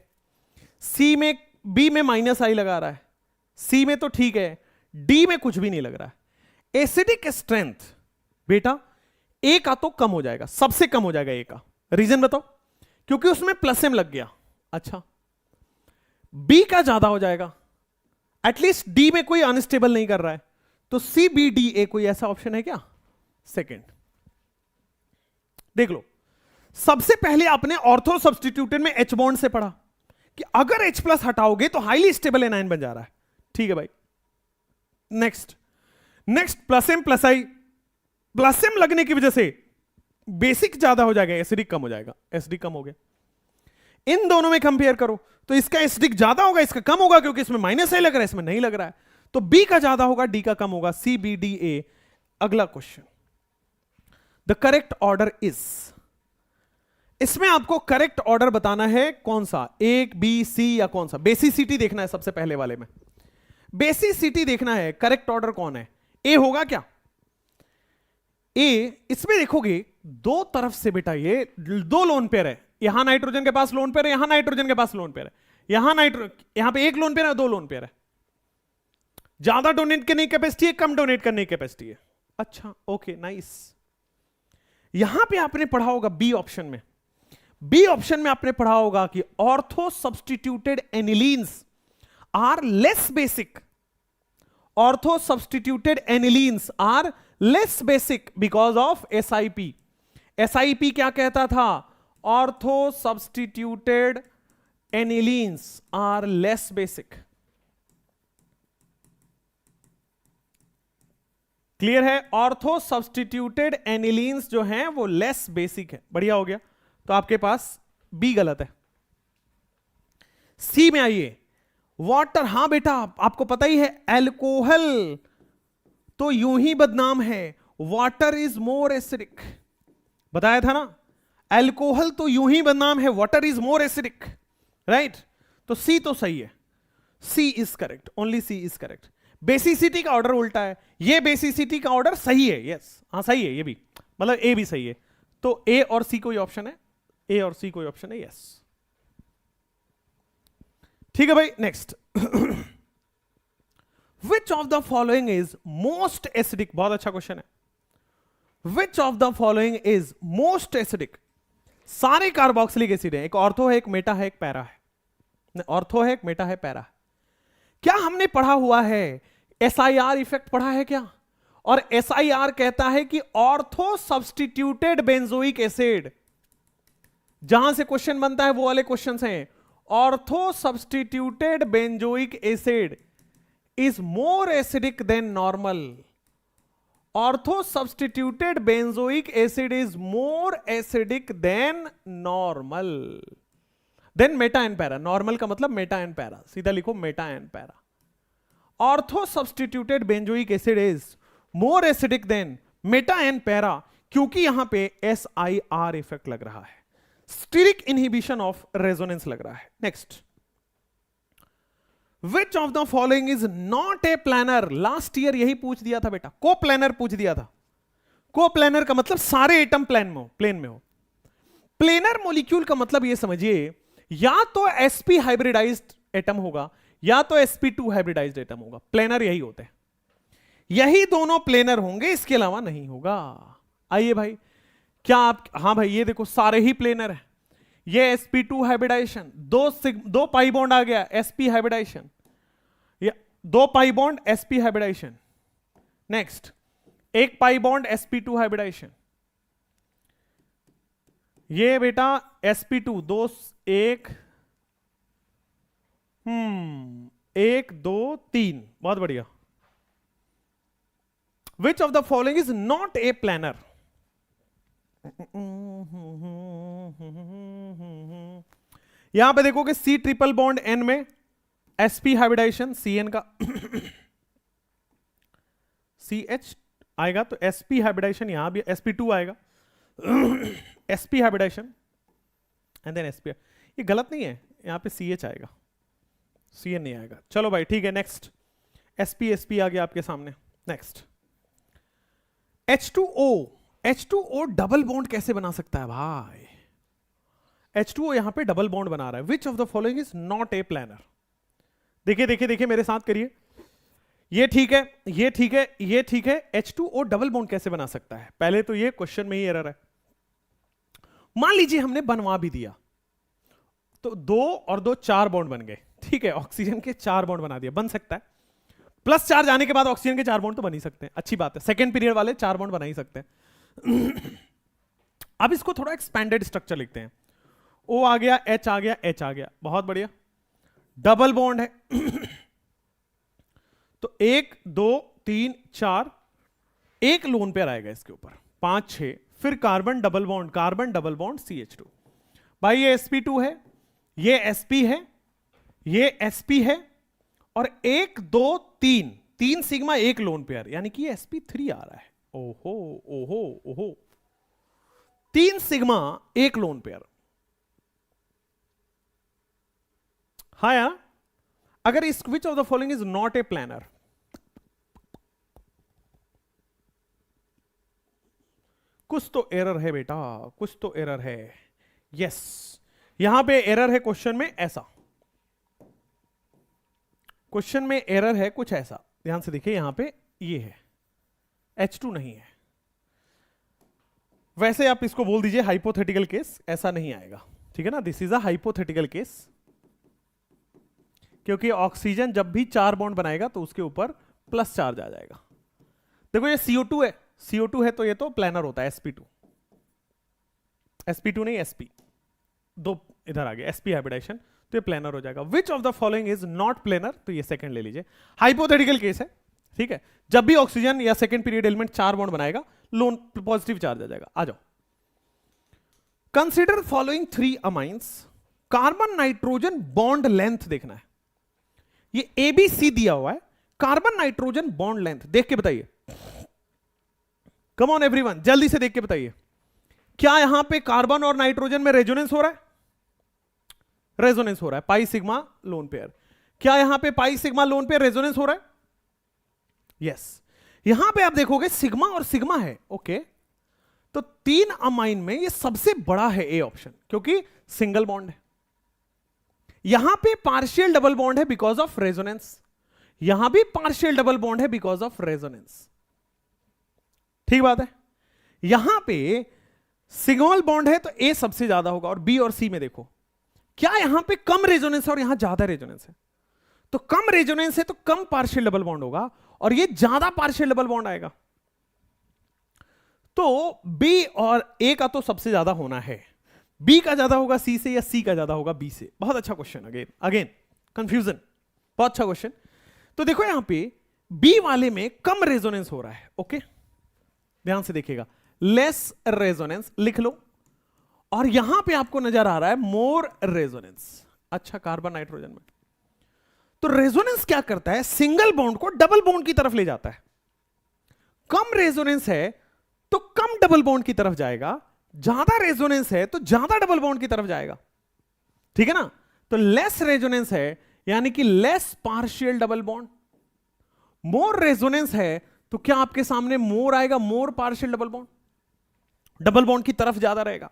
B में माइनस I लगा रहा है, C में तो ठीक है। डी में कुछ भी नहीं लग रहा है। एसिडिक स्ट्रेंथ बेटा ए का तो कम हो जाएगा, सबसे कम हो जाएगा ए का। रीजन बताओ? क्योंकि उसमें प्लस एम लग गया। अच्छा, बी का ज्यादा हो जाएगा, एटलीस्ट डी में कोई अनस्टेबल नहीं कर रहा है, तो सी बी डी ए कोई ऐसा ऑप्शन है क्या? सेकंड देख लो। सबसे पहले आपने ऑर्थो सब्स्टिट्यूटेड में एच बॉन्ड से पढ़ा कि अगर H प्लस हटाओगे तो हाईली स्टेबल एनायन बन जा रहा है। ठीक है भाई। नेक्स्ट प्लस एम प्लस आई, प्लस एम लगने की वजह से बेसिक ज्यादा हो जाएगा, एसिडिक कम हो जाएगा। एसिडिक कम हो गया। इन दोनों में कंपेयर करो तो इसका एसिडिक ज्यादा होगा, इसका कम होगा, क्योंकि इसमें माइनस आई लग रहा है, इसमें नहीं लग रहा है। तो बी का ज्यादा होगा, डी का कम होगा। C B D A. अगला question, the correct order is, इसमें आपको करेक्ट ऑर्डर बताना है कौन सा, एक बी सी या कौन सा। बेसिसिटी देखना है सबसे पहले वाले में, बेसिसिटी देखना है, करेक्ट ऑर्डर कौन है। ए होगा क्या? ए, इसमें देखोगे दो तरफ से बेटा ये दो लोन पेयर है, यहां नाइट्रोजन के पास लोन पेयर है, यहां नाइट्रोजन के पास लोन पेयर है, यहां पे एक लोन पेयर है, दो लोन पेयर है। ज्यादा डोनेट करने की कैपेसिटी है, कम डोनेट करने की कैपेसिटी है। अच्छा ओके नाइस। यहां पे आपने पढ़ा होगा बी ऑप्शन में, बी ऑप्शन में आपने पढ़ा होगा कि ortho substituted anilines are less basic, ortho substituted anilines are less basic because of SIP। SIP क्या कहता था? Ortho substituted anilines are less basic. Clear है? ऑर्थो सब्स्टिट्यूटेड एनिलीन्स जो हैं वो लेस बेसिक है। बढ़िया हो गया। तो आपके पास बी गलत है। सी में आइए, वाटर। हां बेटा आपको पता ही है, अल्कोहल तो यूं ही बदनाम है, वाटर इज मोर एसिडिक। बताया था ना, अल्कोहल तो यूं ही बदनाम है, water is more acidic, right? तो सी तो सही है, C is correct, only C is correct. Basicity का ऑर्डर उल्टा है, ये बेसिसिटी का ऑर्डर सही है। यस हाँ सही है, ये भी मतलब ए भी सही है। तो ए और सी कोई ऑप्शन है, ए और सी कोई ऑप्शन है। यस ठीक है भाई। Next, which of the following is most acidic? बहुत अच्छा क्वेश्चन है। Which of the following is most acidic? सारे कार्बोक्सिलिक एसिड है, एक ऑर्थो है, एक मेटा है, एक पैरा है। ऑर्थो है, एक मेटा है, पैरा है। क्या हमने पढ़ा हुआ है SIR इफेक्ट पढ़ा है क्या? और SIR कहता है कि ऑर्थो सब्स्टिट्यूटेड बेंजोइक एसिड, जहां से क्वेश्चन बनता है वो वाले क्वेश्चंस हैं। Ortho substituted benzoic acid is more acidic than normal. Ortho substituted benzoic acid is more acidic than normal. Then meta and para. Normal का मतलब meta and para. सीधा लिखो meta and para. Ortho substituted benzoic acid is more acidic than meta and para, क्योंकि यहां पे SIR effect लग रहा है, स्टीरिक इनहिबिशन ऑफ रेजोनेंस लग रहा है। Next, Which of the following is not a planar? Last year यही पूछ दिया था बेटा, को प्लानर पूछ दिया था। को प्लानर का मतलब सारे एटम प्लेन में हो। प्लेनर मॉलिक्यूल का मतलब ये समझिए, या तो sp हाइब्रिडाइज्ड एटम होगा या तो sp2 हाइब्रिडाइज्ड एटम होगा। प्लेनर यही होते हैं, यही दोनों प्लेनर होंगे, इसके अलावा नहीं होगा। आइए भाई, क्या आप, हाँ भाई ये देखो सारे ही प्लेनर है। ये sp2 हाइब्रिडाइजेशन, दो पाई बॉन्ड आ गया, sp हाइब्रिडाइजेशन, दो pi bond sp hybridization. Next, एक पाई बॉन्ड sp2 हाइब्रिडाइजेशन। ये बेटा sp2 दो, एक एक दो तीन, बहुत बढ़िया। Which of the following is not a planar? यहां पे देखोगे C ट्रिपल बॉन्ड N में sp हाइब्रिडाइजेशन, Cn का CH आएगा, तो sp हाइब्रिडाइजेशन यहां भी sp2 आएगा, sp hybridization and then sp। ये गलत नहीं है, यहां पे CH आएगा, Cn नहीं आएगा। चलो भाई ठीक है। नेक्स्ट, sp आ गया आपके सामने। नेक्स्ट, H2O डबल बॉन्ड कैसे बना सकता है भाई? H2O यहां पे डबल बॉन्ड बना रहा है। Which of the following is not a planar? देखिए देखिए देखिए, मेरे साथ करिए। ये ठीक है, ये ठीक है, ये ठीक है। H2O डबल बॉन्ड कैसे बना सकता है? पहले तो ये क्वेश्चन में ही एरर है। मान लीजिए हमने बनवा भी दिया, तो 2 और 2 4 बॉन्ड बन गए, ठीक है, ऑक्सीजन के 4 बॉन्ड बना दिया, बन सकता है। प्लस 4 जाने के बाद ऑक्सीजन के 4 बॉन्ड तो बन ही सकते हैं, अच्छी बात है, सेकेंड पीरियड वाले 4 बॉन्ड बना ही सकते हैं। अब इसको थोड़ा एक्सपेंडेड स्ट्रक्चर लिखते हैं। O आ गया, H आ गया, H आ गया, बहुत बढ़िया, डबल बॉन्ड है। तो 1 2 3 4, एक लोन पेयर आएगा इसके ऊपर, 5 6, फिर कार्बन डबल बॉन्ड CH2। भाई ये sp2 है, ये sp है, ये sp है, और 1 2 3, 3 सिग्मा एक लोन पेयर, यानी कि ये sp3 आ रहा है। ओहो ओहो ओहो, 3 सिग्मा एक लोन पेयर। हाँ यार, अगर इस which of the following is not a planar, कुछ तो एरर है बेटा, कुछ तो एरर है। यस, यहां पे एरर है क्वेश्चन में ऐसा, क्वेश्चन में एरर है कुछ ऐसा, ध्यान से देखिए, यहां पे ये है, H2 नहीं है। वैसे आप इसको बोल दीजिए हाइपोथेटिकल केस, ऐसा नहीं आएगा, ठीक है ना, this is a hypothetical case, क्योंकि ऑक्सीजन जब भी 4 बॉन्ड बनाएगा तो उसके ऊपर प्लस चार्ज आ जाएगा। देखो ये CO2 है, CO2 है तो ये तो प्लानर होता है, sp2, sp2 नहीं sp, 2 इधर आ गया, sp हाइब्रिडाइजेशन, तो ये प्लानर हो जाएगा। Which of the following is not planar, तो ये सेकंड ले लीजिए, हाइपोथेटिकल केस है, ठीक है, जब भी ऑक्सीजन या सेकंड पीरियड एलिमेंट 4 बॉन्ड बनाएगा, लोन पॉजिटिव चार्ज आ जाएगा। आ जाओ, consider following 3 amines, carbon nitrogen bond length देखना है, ये ABC दिया हुआ है, कार्बन नाइट्रोजन बॉन्ड लेंथ देख के बताइए, कम ऑन एवरीवन, जल्दी से देख के बताइए, क्या यहां पे कार्बन और नाइट्रोजन में रेजोनेंस हो रहा है? रेजोनेंस हो रहा है, पाई सिग्मा लोन पेयर। क्या यहां पे pi sigma lone pair resonance हो रहा है? यस। यहां पे आप देखोगे सिग्मा और सिग्मा है, ओके, तो 3 अमाइन में ये सबसे बड़ा है ए ऑप्शन, क्योंकि सिंगल बॉन्ड है। यहां पे पार्शियल डबल बॉन्ड है बिकॉज ऑफ रेजोनेंस, यहां भी पार्शियल डबल बॉन्ड है बिकॉज ऑफ रेजोनेंस, ठीक बात है। यहां पे सिंगल बॉन्ड है तो ए सबसे ज्यादा होगा, और बी और सी में देखो, क्या यहां पे कम रेजोनेंस है और यहां ज्यादा रेजोनेंस है, तो कम रेजोनेंस है तो कम पार्शियल डबल बॉन्ड होगा, और ये ज्यादा पार्शियल डबल बॉन्ड आएगा, तो बी और ए का तो सबसे ज्यादा होना है, बी का ज्यादा होगा सी से या सी का ज्यादा होगा बी से। बहुत अच्छा क्वेश्चन, अगेन कंफ्यूजन, बहुत अच्छा क्वेश्चन। तो देखो यहां पे बी वाले में कम रेजोनेंस हो रहा है, ओके, ध्यान से देखिएगा, लेस रेजोनेंस लिख लो, और यहां पे आपको नजर आ रहा है मोर रेजोनेंस। अच्छा, कार्बन नाइट्रोजन में तो रेजोनेंस क्या करता है, सिंगल बॉन्ड को डबल बॉन्ड की तरफ ले जाता है। कम रेजोनेंस है तो कम डबल बॉन्ड की तरफ जाएगा, ज्यादा रेजोनेंस है तो ज्यादा डबल बॉन्ड की तरफ जाएगा, ठीक है ना। तो लेस रेजोनेंस है यानी कि less partial double bond, more resonance है तो क्या आपके सामने मोर आएगा, more partial double bond, double bond की तरफ ज्यादा रहेगा।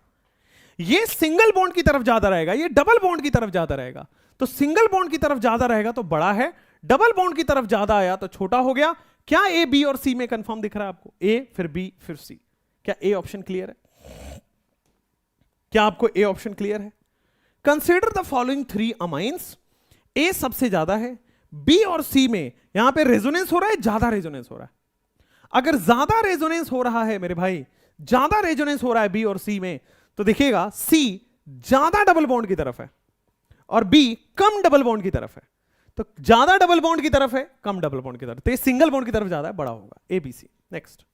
ये सिंगल बॉन्ड की तरफ ज्यादा रहेगा, ये डबल बॉन्ड की तरफ ज्यादा रहेगा, तो सिंगल बॉन्ड की तरफ ज्यादा रहेगा तो बड़ा है, डबल बॉन्ड की तरफ ज्यादा आया तो छोटा हो गया। क्या ए बी और सी में कंफर्म दिख रहा है आपको? ए फिर बी फिर सी, क्या ए ऑप्शन क्लियर है? क्या आपको ए ऑप्शन क्लियर है? कंसिडर द फॉलोइंग 3 अमाइंस, ए सबसे ज्यादा है, बी और सी में यहां पे रेजोनेंस हो रहा है, ज्यादा रेजोनेंस हो रहा है। अगर ज्यादा रेजोनेंस हो रहा है मेरे भाई, ज्यादा रेजोनेंस हो रहा है बी और सी में, तो देखिएगा सी ज्यादा डबल बॉन्ड की तरफ है और बी कम डबल बॉन्ड की तरफ है, तो ज्यादा डबल बॉन्ड की तरफ है, कम डबल बॉन्ड की तरफ, तो ये सिंगल बॉन्ड की तरफ ज्यादा है, बड़ा होगा, A B C. Next,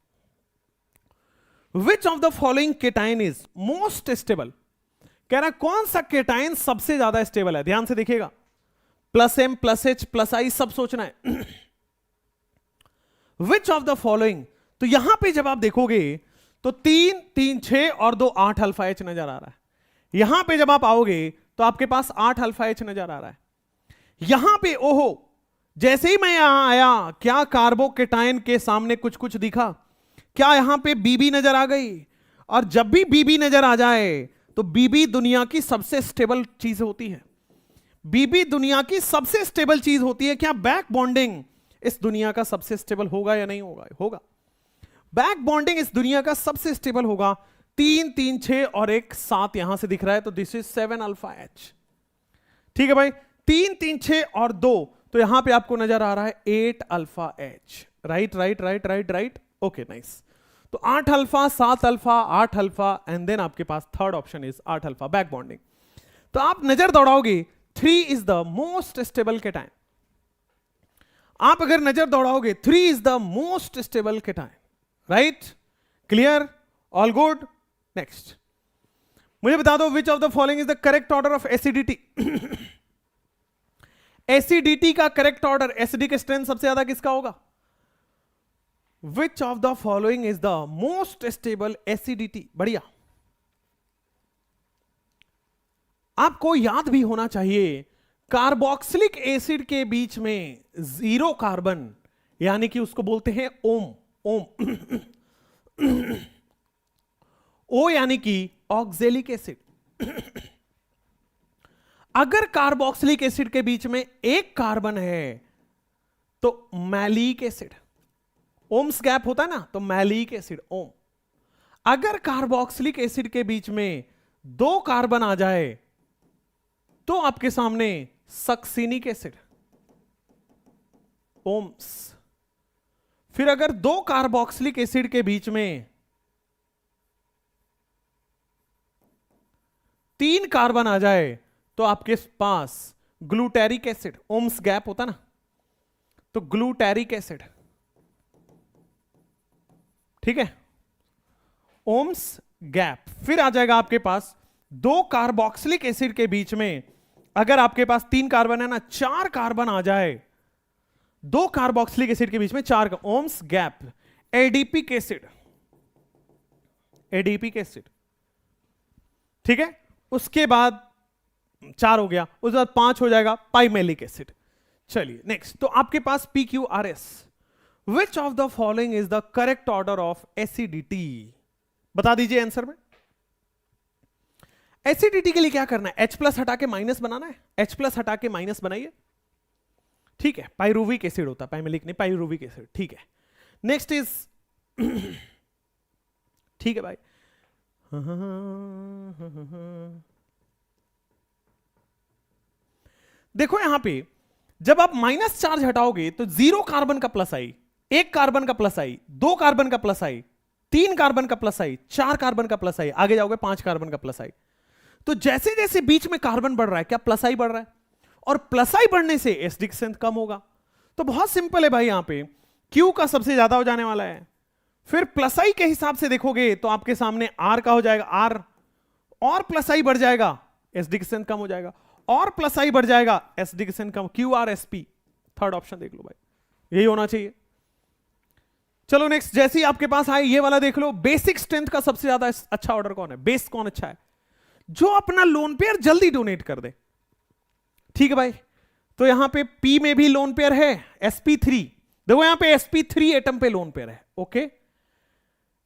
which of the following cation is most stable, कह रहा है कौन सा केटाइन सबसे ज्यादा स्टेबल है। ध्यान से देखिएगा, plus M plus H plus I सब सोचना है। विच ऑफ द फॉलोइंग, तो यहां पे जब आप देखोगे तो 3 3 6 और 2 8 अल्फा एच नजर आ रहा है। यहां पे जब आप आओगे तो आपके पास 8 अल्फा एच नजर आ रहा है। यहां पे ओहो, जैसे ही मैं यहां आया, क्या कार्बोकेटाइन के सामने कुछ कुछ दिखा? क्या यहां पे बीबी नजर आ गई? और जब भी बीबी नजर आ जाए तो बीबी दुनिया की सबसे स्टेबल चीज होती है। बीबी दुनिया की सबसे स्टेबल चीज होती है। क्या बैक बॉन्डिंग इस दुनिया का सबसे स्टेबल होगा या नहीं होगा? होगा। बैक बॉन्डिंग इस दुनिया का सबसे स्टेबल होगा। 3 3 6 और एक 7 यहां से दिख रहा है, तो दिस इज 7 अल्फा एच। ठीक है भाई, 3 3 6 और 2, तो यहां पे आपको नजर आ रहा है 8 alpha H. Right right right right right, okay nice. तो 8 alpha, 7 alpha, 8 alpha, and then आपके पास third option is 8 alpha, back bonding. तो आप नजर दौड़ाओगे 3 is the most stable cation. आप अगर नजर दौड़ाओगे 3 is the most stable cation. Right, clear, all good. Next, मुझे बता दो which of the following is the correct order of acidity. Acidity का करेक्ट ऑर्डर, एसिडिक स्ट्रेंथ सबसे ज्यादा किसका होगा? विच of the following is the most stable acidity? बढ़िया, आपको याद भी होना चाहिए कार्बोक्सिलिक एसिड के बीच में 0 कार्बन, यानी कि उसको बोलते हैं ओम। ओम ओ यानी कि ऑक्जेलिक एसिड। अगर कार्बोक्सिलिक एसिड के बीच में 1 कार्बन है तो मैलिक एसिड। ओम्स गैप होता है ना, तो मैलिक एसिड ओम। अगर कार्बोक्सिलिक एसिड के बीच में 2 कार्बन आ जाए तो आपके सामने सक्सिनिक एसिड, ओम्स। फिर अगर 2 कार्बोक्सिलिक एसिड के बीच में 3 कार्बन आ जाए तो आपके पास ग्लूटेरिक एसिड, ओम्स गैप होता ना, तो ग्लूटेरिक एसिड। ठीक है, ओम्स गैप। फिर आ जाएगा आपके पास 2 कार्बोक्सिलिक एसिड के बीच में, अगर आपके पास 3 कार्बन है ना, 4 कार्बन आ जाए, 2 कार्बोक्सिलिक एसिड के बीच में 4, ohms gap, adipic acid. Adipic acid, ठीक है। उसके बाद 4 हो गया, उसके बाद 5 हो जाएगा पाइमेलिक एसिड। चलिए नेक्स्ट, तो आपके पास PQRS। Which of the following is the correct order of acidity? बता दीजिए आंसर में। एसिडिटी के लिए क्या करना है? H+ हटा के माइनस बनाना है। H+ हटा के माइनस बनाइए, ठीक है। पाइरुविक एसिड होता है, पाइमेलिक नहीं, पाइरुविक एसिड, ठीक है। नेक्स्ट इज ठीक है भाई, देखो यहां पे जब आप माइनस चार्ज हटाओगे तो 0 कार्बन का प्लस आई, 1 कार्बन का प्लस आई, 2 कार्बन का प्लस आई, 3 कार्बन का प्लस आई, 4 कार्बन का प्लस आई, आगे जाओगे 5 कार्बन का प्लस आई। तो जैसे जैसे बीच में कार्बन बढ़ रहा है, क्या प्लस आई बढ़ रहा है? और प्लस आई बढ़ने से एसिडिक स्ट्रेंथ कम होगा। तो बहुत सिंपल है भाई, यहां पे Q का सबसे ज्यादा हो जाने वाला है। फिर प्लस आई के हिसाब से देखोगे तो आपके सामने R का हो जाएगा, R, और प्लस आई बढ़ जाएगा, एसिडिक स्ट्रेंथ कम हो जाएगा, और प्लस आई बढ़ जाएगा, एसिडिक स्ट्रेंथ कम, QRSP। थर्ड ऑप्शन देख लो भाई, यही होना चाहिए। चलो नेक्स्ट, जैसे ही आपके पास आए ये वाला देख लो, बेसिक स्ट्रेंथ का सबसे ज्यादा अच्छा ऑर्डर कौन है? बेस कौन अच्छा है? जो अपना लोन पेयर जल्दी डोनेट कर दे, ठीक है भाई। तो यहां पे P में भी लोन पेयर है, sp3। देखो यहां पे sp3 एटम पे लोन पेयर है, ओके।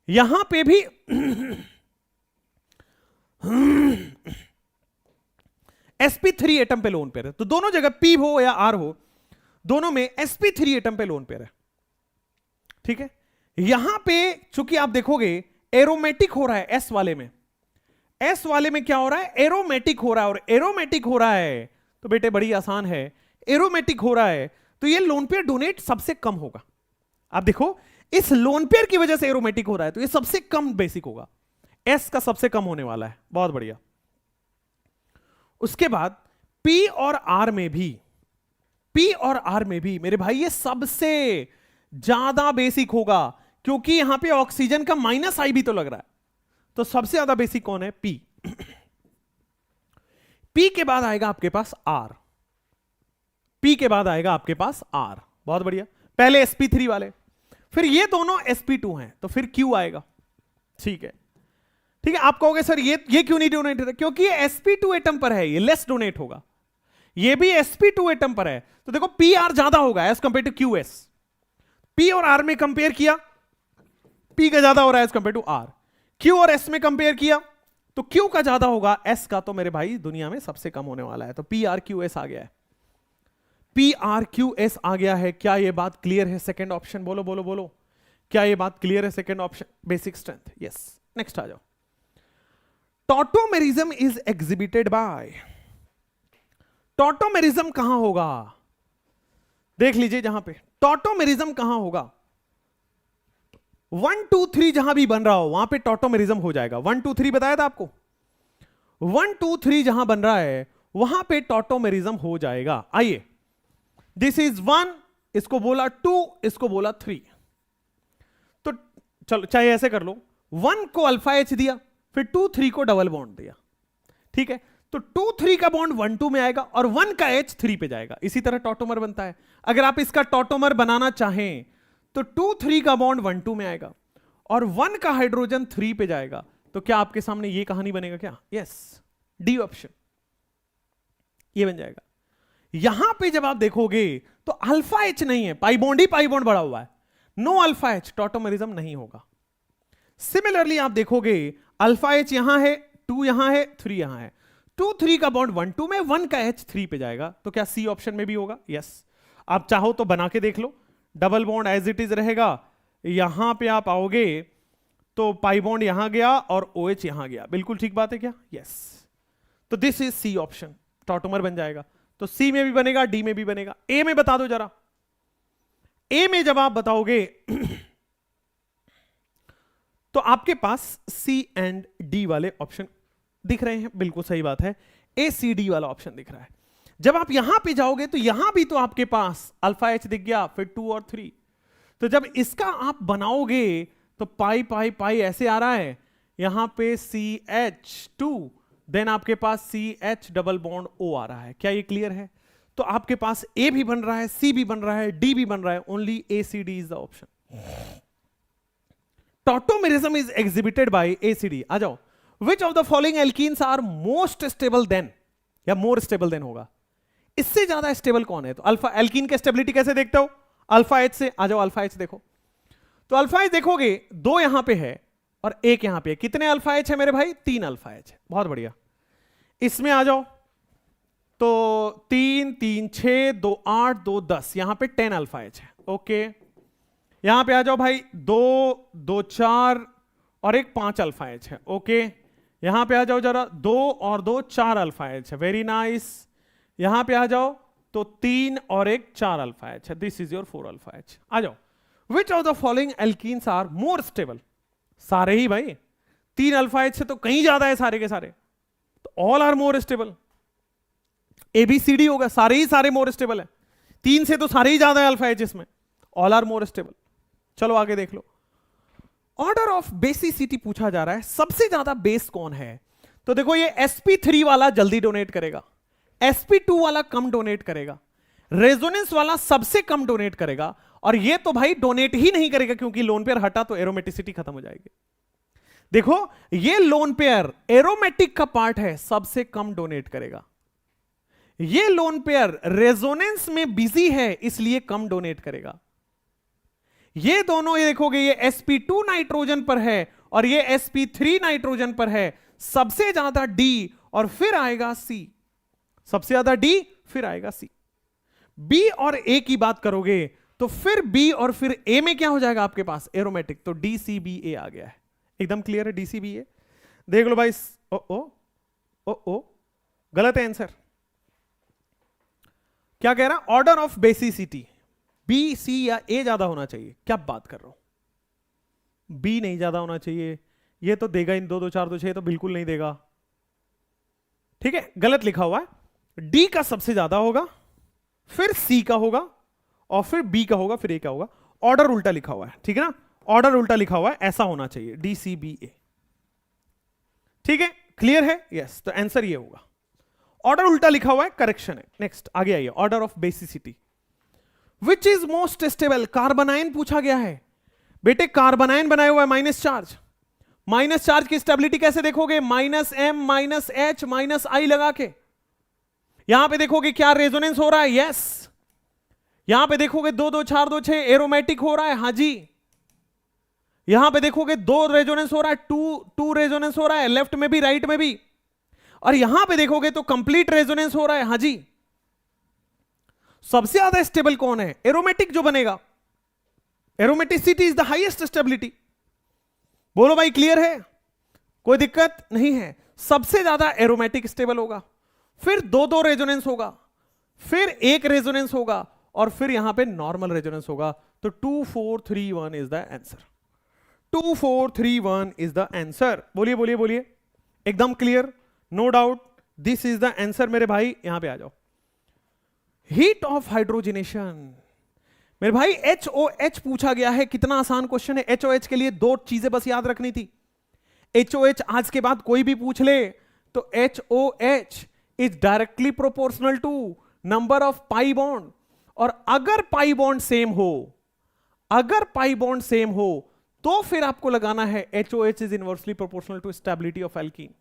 यहां पे भी sp3 एटम पे लोन पेयर है। तो दोनों जगह P हो या R हो, दोनों में sp3 एटम पे लोन पेयर है, ठीक है। यहां पे चूंकि आप देखोगे एरोमेटिक हो रहा है, S वाले में, S वाले में क्या हो रहा है? एरोमेटिक हो रहा है। और एरोमेटिक हो रहा है तो बेटे बड़ी आसान है, एरोमेटिक हो रहा है तो ये लोन पेयर डोनेट सबसे कम होगा। आप देखो इस लोन पेयर की वजह से एरोमेटिक हो रहा है तो ये सबसे कम बेसिक होगा, S का सबसे कम होने वाला है। बहुत बढ़िया। उसके बाद P और R में भी, P और R में भी मेरे भाई ये सबसे ज्यादा बेसिक होगा, क्योंकि यहां पे ऑक्सीजन का माइनस आई भी तो लग रहा है। तो सबसे ज्यादा बेसिक कौन है? P। P के बाद आएगा आपके पास R, P के बाद आएगा आपके पास R। बहुत बढ़िया। पहले sp3 वाले, फिर ये दोनों sp2 हैं तो फिर Q आएगा, ठीक है। ठीक है, आप कहोगे सर ये क्यों नहीं डोनेट होता? क्योंकि ये sp2 एटम पर है, ये लेस डोनेट होगा। ये भी sp2 एटम पर है, तो देखो PR ज्यादा होगा as compare to QS। P और R में कंपेयर किया, P का ज्यादा हो रहा है as compare to R। Q और S में कंपेयर किया तो Q का ज्यादा होगा, S का तो मेरे भाई दुनिया में सबसे कम होने वाला है। तो PRQS आ गया है। PRQS आ गया है। क्या ये बात क्लियर है? सेकंड ऑप्शन बोलो बोलो बोलो, क्या ये बात क्लियर है? Second option basic strength, yes. Next आ जाओ। Tautomerism is exhibited by, tautomerism कहां होगा? देख लीजिए जहां पे टॉटोमेरिज्म कहां होगा, 1 2 3 जहां भी बन रहा हो वहां पे टॉटोमेरिज्म हो जाएगा। 1 2 3 बताया था आपको, 1 2 3 जहां बन रहा है वहां पे टॉटोमेरिज्म हो जाएगा। आइए, दिस इज 1, इसको बोला 2, इसको बोला 3, तो चलो चाहे ऐसे कर लो, 1 को अल्फा एच दिया, फिर 2 3 को डबल बॉन्ड दिया, ठीक है? तो 2 3 का बॉन्ड 1 2 में आएगा और 1 का एच 3 पे जाएगा। इसी तरह टॉटोमर बनता है। अगर आप इसका टॉटोमर बनाना चाहें तो 2 3 का बॉन्ड 1 2 में आएगा और 1 का हाइड्रोजन 3 पे जाएगा। तो क्या आपके सामने ये कहानी बनेगा क्या? यस, डी ऑप्शन ये बन जाएगा। यहां पे जब आप देखोगे तो अल्फा एच नहीं है, पाई बॉन्ड ही पाई बॉन्ड बढ़ा हुआ है, नो अल्फा एच, टॉटोमेरिज्म नहीं होगा। सिमिलरली आप देखोगे अल्फा एच यहां है, 2 यहां है, 3 यहां है, 2 3 का बॉन्ड 1 2 में, 1 का एच 3 पे जाएगा। तो क्या सी ऑप्शन में भी होगा? यस। आप चाहो तो बना के देख लो, double bond as it is रहेगा, यहां पे आप आओगे तो पाई बॉन्ड यहां गया और OH यहां गया, बिल्कुल ठीक बात है क्या? यस। तो this is C option, tautomer बन जाएगा। तो सी में भी बनेगा, डी में भी बनेगा। ए में बता दो जरा, ए में जब आप बताओगे तो आपके पास सी एंड डी वाले ऑप्शन दिख रहे हैं, बिल्कुल सही बात है, ACD वाला ऑप्शन दिख रहा है। जब आप यहां पे जाओगे तो यहां भी तो आपके पास अल्फा एच दिख गया, फिर 2 और 3, तो जब इसका आप बनाओगे तो पाई पाई पाई ऐसे आ रहा है, यहां पे CH2, देन आपके पास CH डबल बॉन्ड O आ रहा है। क्या ये क्लियर है? तो आपके पास A भी बन रहा है, C भी बन रहा है, D भी बन रहा है, only ACD is the option. Tautomerism is exhibited by ACD। आ जाओ, which of the following alkenes are most stable then, या मोर स्टेबल देन होगा, इससे ज्यादा स्टेबल कौन है? तो अल्फा एल्कीन की स्टेबिलिटी कैसे देखते हो? अल्फा एच से। आ जाओ अल्फा एच देखो, तो अल्फा एच देखोगे 2 यहां पे है और 1 यहां पे है। कितने अल्फा एच है मेरे भाई? 3 अल्फा एच है, बहुत बढ़िया। इसमें आ जाओ तो 3 3 6 2 8 2 10, यहां पे 10 अल्फा एच है, ओके। यहां पे आ जाओ भाई, 2 2 4 और 1 5 अल्फा एच है, ओके। यहां पे आ जाओ जरा, 2 और 2 4 अल्फा एच है, वेरी नाइस। यहां पे आ जाओ तो 3 और 1 4 अल्फा एच है, this is your 4 alpha H. आ जाओ, which of the following alkenes are more stable? सारे ही भाई, 3 अल्फा एच से तो कहीं ज्यादा है सारे के सारे, तो all are more stable. ABCD होगा, सारे ही सारे मोर स्टेबल है, 3 से तो सारे ही ज्यादा है अल्फा एच इसमें, ऑल आर मोर स्टेबल। चलो आगे देख लो, ऑर्डर ऑफ बेसिसिटी पूछा जा रहा है, सबसे ज्यादा बेस कौन है? तो देखो ये sp3 वाला जल्दी डोनेट करेगा, sp2 वाला कम डोनेट करेगा, रेजोनेंस वाला सबसे कम डोनेट करेगा, और ये तो भाई डोनेट ही नहीं करेगा क्योंकि लोन पेयर हटा तो एरोमेटिसिटी खत्म हो जाएगी। देखो ये लोन पेयर एरोमेटिक का पार्ट है, सबसे कम डोनेट करेगा। ये लोन पेयर रेजोनेंस में बिजी है इसलिए कम डोनेट करेगा। ये दोनों ये देखोगे, ये sp2 नाइट्रोजन पर है और ये sp3 नाइट्रोजन पर है, सबसे ज्यादा D और फिर आएगा C, सबसे ज्यादा D फिर आएगा C। B और A की बात करोगे तो फिर B और फिर A में क्या हो जाएगा आपके पास? एरोमेटिक, तो DCBA आ गया है, एकदम क्लियर है DCBA। देख लो भाई, ओ गलत है आंसर। क्या कह रहा? Order of basicity B, C या A ज्यादा होना चाहिए। क्या बात कर रहा हूं, B नहीं ज्यादा होना चाहिए, ये तो देगा इन 2 2 4 2 6, तो बिल्कुल नहीं देगा, ठीक है, गलत लिखा हुआ है। D का सबसे ज्यादा होगा, फिर C का होगा और फिर B का होगा, फिर A का होगा। ऑर्डर उल्टा लिखा हुआ है, ठीक है ना, ऑर्डर उल्टा लिखा हुआ है, ऐसा होना चाहिए DCBA, ठीक है, क्लियर है? यस, तो आंसर ये होगा, ऑर्डर उल्टा लिखा हुआ है, करेक्शन है। नेक्स्ट आगे आइए, order of basicity, which is most stable? Carbanion पूछा गया है बेटे, कार्बोनाइन बनाया हुआ है माइनस चार्ज, माइनस चार्ज की स्टेबिलिटी कैसे देखोगे? -M -H -I लगा के। यहां पे देखोगे क्या रेजोनेंस हो रहा है? यस। यहां पे देखोगे 2 2 4 2 6 एरोमेटिक हो रहा है, हां जी। यहां पे देखोगे 2 रेजोनेंस हो रहा है, 2 रेजोनेंस हो रहा है, लेफ्ट में भी राइट में भी, और यहां पे देखोगे तो कंप्लीट रेजोनेंस हो रहा है, हां जी। सबसे ज्यादा स्टेबल कौन है? एरोमेटिक जो बनेगा, aromaticity is the highest stability. बोलो भाई, क्लियर है? कोई दिक्कत नहीं है। सबसे ज्यादा एरोमेटिक स्टेबल होगा, फिर दो दो रेजोनेंस होगा, फिर एक रेजोनेंस होगा, और फिर यहां पे नॉर्मल रेजोनेंस होगा। तो 2 4 3 1 is the answer. 2 4 3 1 is the answer. बोलिए बोलिए बोलिए, एकदम clear, no doubt, this is the answer मेरे भाई। यहां पे आ जाओ। हीट ऑफ हाइड्रोजनेशन मेरे भाई, HOH पूछा गया है। कितना आसान क्वेश्चन है। HOH के लिए दो चीजें बस याद रखनी थी। HOH आज के बाद कोई भी पूछ ले तो HOH is directly proportional to number of pi bond, और अगर पाई बॉन्ड सेम हो, अगर पाई बॉन्ड सेम हो तो फिर आपको लगाना है HOH is inversely proportional to stability of alkene.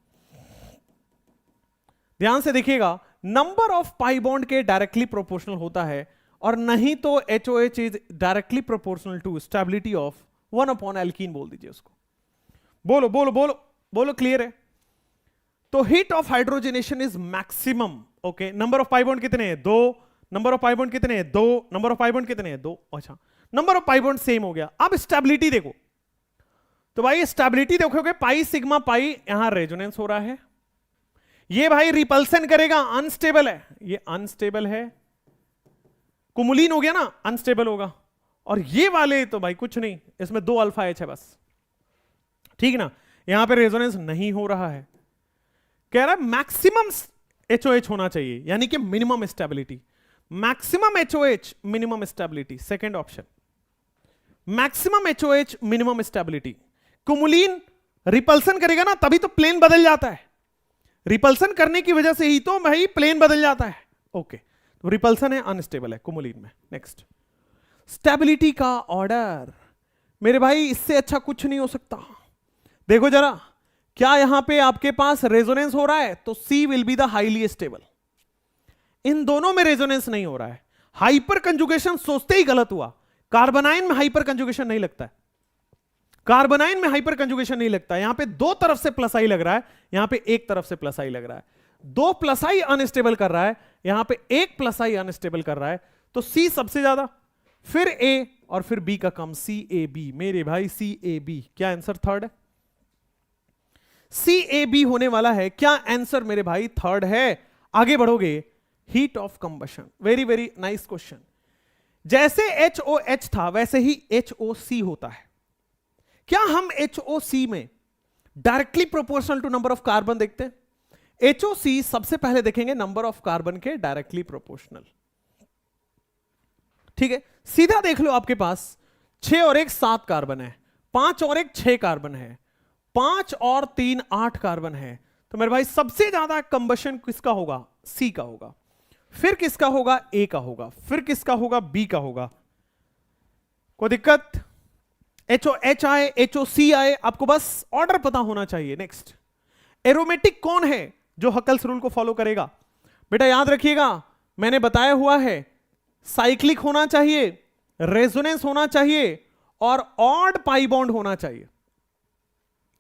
ध्यान से देखिएगा, नंबर ऑफ पाई बॉन्ड के डायरेक्टली प्रोपोर्शनल होता है, और नहीं तो HOH is directly proportional to stability of 1 upon alkene बोल दीजिए उसको। बोलो बोलो बोलो बोलो, क्लियर है? तो heat of hydrogenation is maximum. Okay, number of pi bond कितने हैं? 2। नंबर ऑफ पाई बॉन्ड कितने हैं? 2। नंबर ऑफ पाई बॉन्ड कितने हैं? 2। अच्छा, number of pi bond same हो गया। अब स्टेबिलिटी देखो, तो भाई स्टेबिलिटी देखोगे, पाई सिग्मा पाई, यहां रेजोनेंस हो रहा है, ये भाई रिपल्सन करेगा, अनस्टेबल है, ये अनस्टेबल है, कुमुलिन हो गया ना, अनस्टेबल होगा। और ये वाले तो भाई कुछ नहीं, इसमें 2 अल्फा एच है बस, ठीक ना, यहां पे रेजोनेंस नहीं हो रहा है। कह रहा है मैक्सिमम HOH होना चाहिए, यानी कि minimum stability. Maximum HOH minimum stability, second option, maximum HOH minimum stability. कुमुलिन रिपल्सन करेगा ना, तभी तो प्लेन बदल जाता है, रिपल्सन करने की वजह से ही तो भाई प्लेन बदल जाता है। ओके, तो रिपल्सन है, अनस्टेबल है कुमुलिन में। नेक्स्ट, स्टेबिलिटी का ऑर्डर मेरे भाई, इससे अच्छा कुछ नहीं हो सकता। देखो जरा, क्या यहां पे आपके पास रेजोनेंस हो रहा है? तो C will be the highly stable. इन दोनों में रेजोनेंस नहीं हो रहा है। हाइपर कंजुगेशन सोचते ही गलत हुआ। कार्बोनाइन में हाइपर कंजुगेशन नहीं लगता है, कार्बोनाइन में हाइपर कंजुगेशन नहीं लगता है। यहां पे दो तरफ से प्लस आई लग रहा है, यहां पे एक तरफ से प्लस आई लग रहा है। 2 प्लस आई अनस्टेबल कर रहा है, यहां पे 1 प्लस आई अनस्टेबल कर रहा है। तो C सबसे ज्यादा, फिर A, और फिर B का कम, CAB। मेरे भाई CAB, क्या आंसर थर्ड है? CAB होने वाला है। क्या आंसर मेरे भाई थर्ड है? आगे बढ़ोगे, heat of combustion, very very nice question. जैसे HOH था वैसे ही HOC होता है। क्या हम HOC में directly proportional to number of carbon देखते हैं? HOC सबसे पहले देखेंगे नंबर ऑफ कार्बन के डायरेक्टली प्रोपोर्शनल, ठीक है। सीधा देख लो, आपके पास 6 और 1 7 कार्बन है, 5 और 1 6 कार्बन है, 5 और 3 8 कार्बन है। तो मेरे भाई सबसे ज्यादा कंबशन किसका होगा? C का होगा। फिर किसका होगा? A का होगा। फिर किसका होगा? B का होगा। कोई दिक्कत? HOH आए, HOC आए, आपको बस ऑर्डर पता होना चाहिए। नेक्स्ट, एरोमेटिक कौन है जो हकल्स रूल को फॉलो करेगा? बेटा याद रखिएगा, मैंने बताया हुआ है, साइक्लिक होना चाहिए, रेजोनेंस होना चाहिए, और ऑड पाई बॉन्ड होना चाहिए,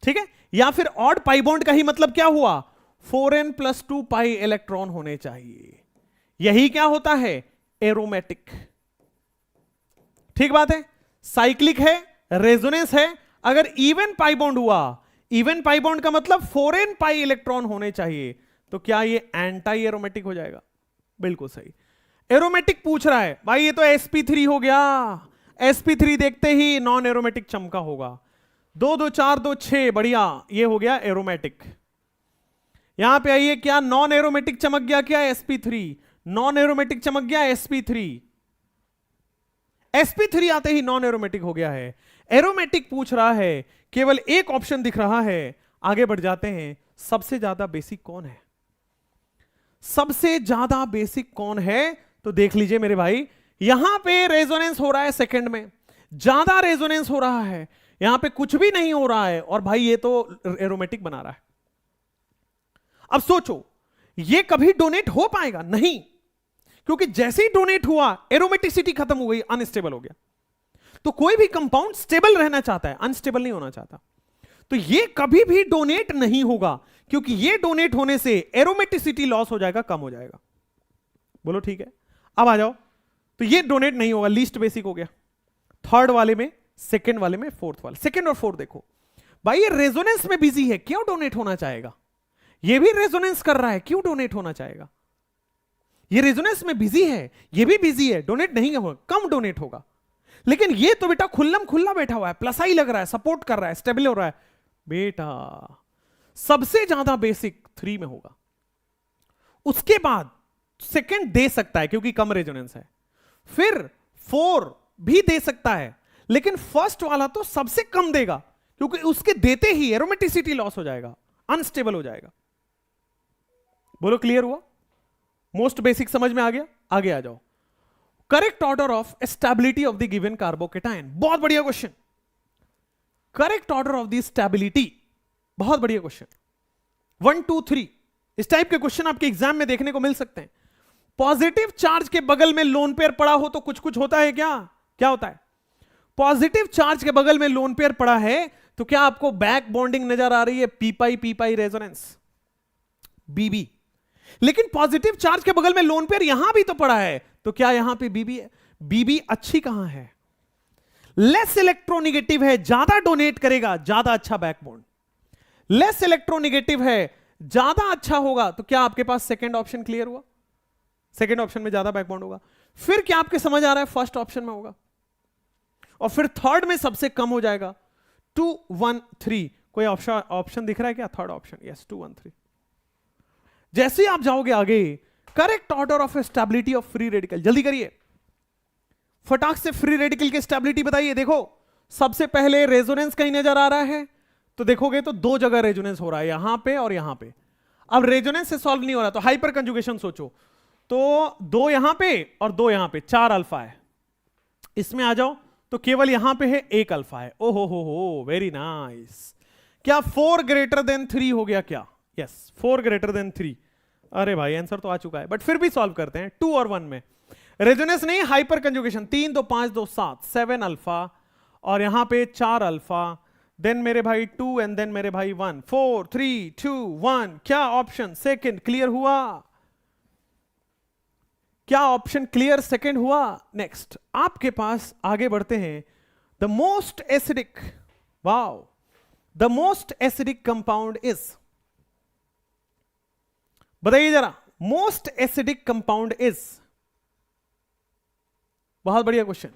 ठीक है। या फिर ऑड पाई बॉन्ड का ही मतलब क्या हुआ? 4n + 2 पाई इलेक्ट्रॉन होने चाहिए। यही क्या होता है? एरोमेटिक। ठीक बात है। साइक्लिक है, रेजोनेंस है, अगर इवन पाई बॉन्ड हुआ, इवन पाई बॉन्ड का मतलब 4n पाई इलेक्ट्रॉन होने चाहिए, तो क्या ये एंटी एरोमेटिक हो जाएगा? बिल्कुल सही। एरोमेटिक पूछ रहा है भाई, ये तो sp3 हो गया। sp3 देखते ही नॉन एरोमेटिक चमका होगा। 2 2 4 2 6, बढ़िया, ये हो गया एरोमेटिक। यहां पे आइए, क्या नॉन एरोमेटिक चमक गया? क्या sp3 नॉन एरोमेटिक चमक गया? sp3 आते ही नॉन एरोमेटिक हो गया है। एरोमेटिक पूछ रहा है, केवल एक ऑप्शन दिख रहा है। आगे बढ़ जाते हैं, सबसे ज्यादा बेसिक कौन है? सबसे ज्यादा बेसिक कौन है? तो देख लीजिए मेरे भाई, यहां पे रेजोनेंस हो रहा है सेकंड में, ज्यादा रेजोनेंस हो रहा है, यहां पे कुछ भी नहीं हो रहा है, और भाई ये तो एरोमेटिक बना रहा है। अब सोचो, ये कभी डोनेट हो पाएगा? नहीं, क्योंकि जैसे ही डोनेट हुआ एरोमेटिसिटी खत्म हो गई, अनस्टेबल हो गया। तो कोई भी कंपाउंड स्टेबल रहना चाहता है, अनस्टेबल नहीं होना चाहता। तो ये कभी भी डोनेट नहीं होगा, क्योंकि ये डोनेट होने से एरोमेटिसिटी लॉस हो जाएगा, कम हो जाएगा। बोलो ठीक है। अब आ जाओ, तो ये डोनेट नहीं होगा, लीस्ट बेसिक हो गया। थर्ड वाले में, सेकंड वाले में, फोर्थ वाले, सेकंड और फोर्थ देखो भाई, ये रेजोनेंस में बिजी है, क्यों डोनेट होना चाहेगा? ये भी रेजोनेंस कर रहा है, क्यों डोनेट होना चाहेगा? ये रेजोनेंस में बिजी है, ये भी बिजी है, डोनेट नहीं होगा, कम डोनेट होगा। लेकिन ये तो बेटा खुल्लम खुल्ला बैठा हुआ है, प्लस आई लग रहा है, सपोर्ट कर रहा है, स्टेबल हो रहा है। बेटा सबसे ज्यादा बेसिक 3 में होगा, उसके बाद सेकंड दे सकता है क्योंकि कम रेजोनेंस है, फिर 4 भी दे सकता है, लेकिन फर्स्ट वाला तो सबसे कम देगा क्योंकि उसके देते ही एरोमेटिसिटी लॉस हो जाएगा, अनस्टेबल हो जाएगा। बोलो क्लियर हुआ? मोस्ट बेसिक समझ में आ गया? आगे आ जाओ। Correct order of stability of the given carbocation, बहुत बढ़िया question. Correct order of the stability, बहुत बढ़िया क्वेश्चन। 1 2 3 इस टाइप के क्वेश्चन आपके एग्जाम में देखने को मिल सकते हैं। पॉजिटिव चार्ज के बगल में लोन पेयर पड़ा हो तो कुछ कुछ होता है क्या? क्या होता है? पॉजिटिव चार्ज के बगल में लोन पेयर पड़ा है तो क्या आपको बैक बॉन्डिंग नजर आ रही है? पी पाई रेजोनेंस, बीबी। लेकिन पॉजिटिव चार्ज के बगल में लोन पेयर यहां भी तो पड़ा है, तो क्या यहां पे बीबी है? बीबी अच्छी कहां है? लेस इलेक्ट्रोनिगेटिव है, ज्यादा डोनेट करेगा, ज्यादा अच्छा बैक बॉन्ड। लेस इलेक्ट्रोनिगेटिव है, ज्यादा अच्छा होगा, तो क्या आपके पास सेकंड ऑप्शन क्लियर हुआ? सेकंड ऑप्शन में ज्यादा बैक बॉन्ड होगा। फिर क्या आपके समझ आ रहा है? फर्स्ट ऑप्शन में होगा, और फिर थर्ड में सबसे कम हो जाएगा। 2 1 3 कोई ऑप्शन दिख रहा है क्या? Third option, yes 2 1 3। जैसे ही आप जाओगे आगे, correct order of stability of free radical, जल्दी करिए, फटाक से फ्री रेडिकल की स्टेबिलिटी बताइए। देखो सबसे पहले रेजोनेंस कहीं नजर आ रहा है, तो देखोगे तो 2 जगह रेजोनेंस हो रहा है, यहां पे और यहां पे। अब रेजोनेंस से सॉल्व नहीं हो रहा तो हाइपर कंजुगेशन सोचो, तो 2 यहां पे और 2 यहां पे, 4 अल्फा है। इसमें आ जाओ तो केवल यहां पे है 1 अल्फा है। ओहो हो, वेरी नाइस। क्या 4 ग्रेटर देन 3 हो गया क्या? Yes 4 greater than 3। अरे भाई आंसर तो आ चुका है, बट फिर भी सॉल्व करते हैं। 2 और 1 में रेजोनेंस नहीं, हाइपर कंजुगेशन। 3 2 5 2 7, 7 अल्फा, और यहां पे 4 अल्फा, देन मेरे भाई 2 एंड देन मेरे भाई 1, 4 3 2 1। क्या ऑप्शन सेकंड क्लियर हुआ? क्या ऑप्शन क्लियर सेकंड हुआ? नेक्स्ट आपके पास आगे बढ़ते हैं। The most acidic, wow, the most acidic compound is, बताइए जरा, मोस्ट एसिडिक कंपाउंड इज। बहुत बढ़िया क्वेश्चन।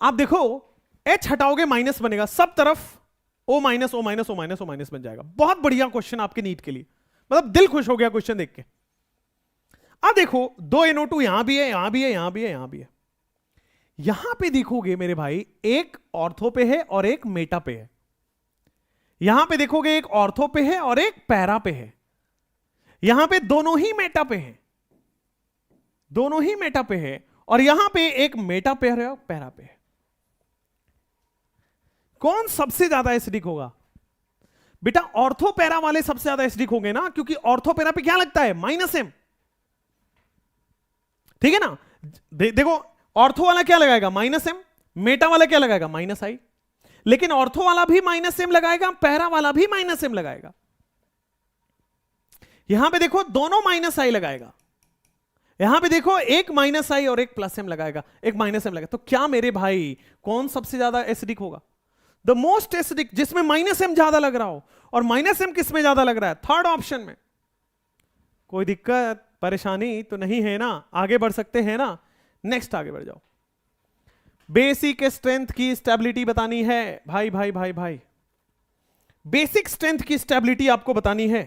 आप देखो H हटाओगे माइनस बनेगा, सब तरफ O minus O minus O minus O minus बन जाएगा। बहुत बढ़िया क्वेश्चन आपके नीट के लिए, मतलब दिल खुश हो गया क्वेश्चन देख के। अब देखो 2 NO2 यहां भी है, यहां भी है, यहां भी है, यहां भी है। यहां पे देखोगे मेरे भाई, एक ऑर्थो पे है और एक मेटा पे है। यहां पे देखोगे एक ऑर्थो पे है और एक पैरा पे है। यहां पे दोनों ही मेटा पे हैं, दोनों ही मेटा पे है, और यहां पे एक मेटा पेयर है और पैरा पे है। कौन सबसे ज्यादा एसिडिक होगा? बेटा ऑर्थो पैरा वाले सबसे ज्यादा एसिडिक होंगे ना, क्योंकि ऑर्थो पैरा पे क्या लगता है? -M, ठीक है ना। देखो ऑर्थो वाला क्या लगाएगा? -M, मेटा वाला क्या लगाएगा? -I। लेकिन ऑर्थो वाला भी -M लगाएगा, पैरा वाला भी -M लगाएगा। यहां पे देखो दोनों -I लगाएगा, यहां पे देखो एक -I और एक +M लगाएगा, एक -M लगाएगा। तो क्या मेरे भाई कौन सबसे ज्यादा एसिडिक होगा? द मोस्ट एसिडिक, जिसमें -M ज्यादा लग रहा हो। और -M किस में ज्यादा लग रहा है? थर्ड ऑप्शन में। कोई दिक्कत परेशानी तो नहीं है ना? आगे बढ़ सकते हैं ना? नेक्स्ट आगे बढ़ जाओ। बेसिक स्ट्रेंथ की स्टेबिलिटी बतानी है भाई भाई भाई भाई, बेसिक स्ट्रेंथ की स्टेबिलिटी आपको बतानी है,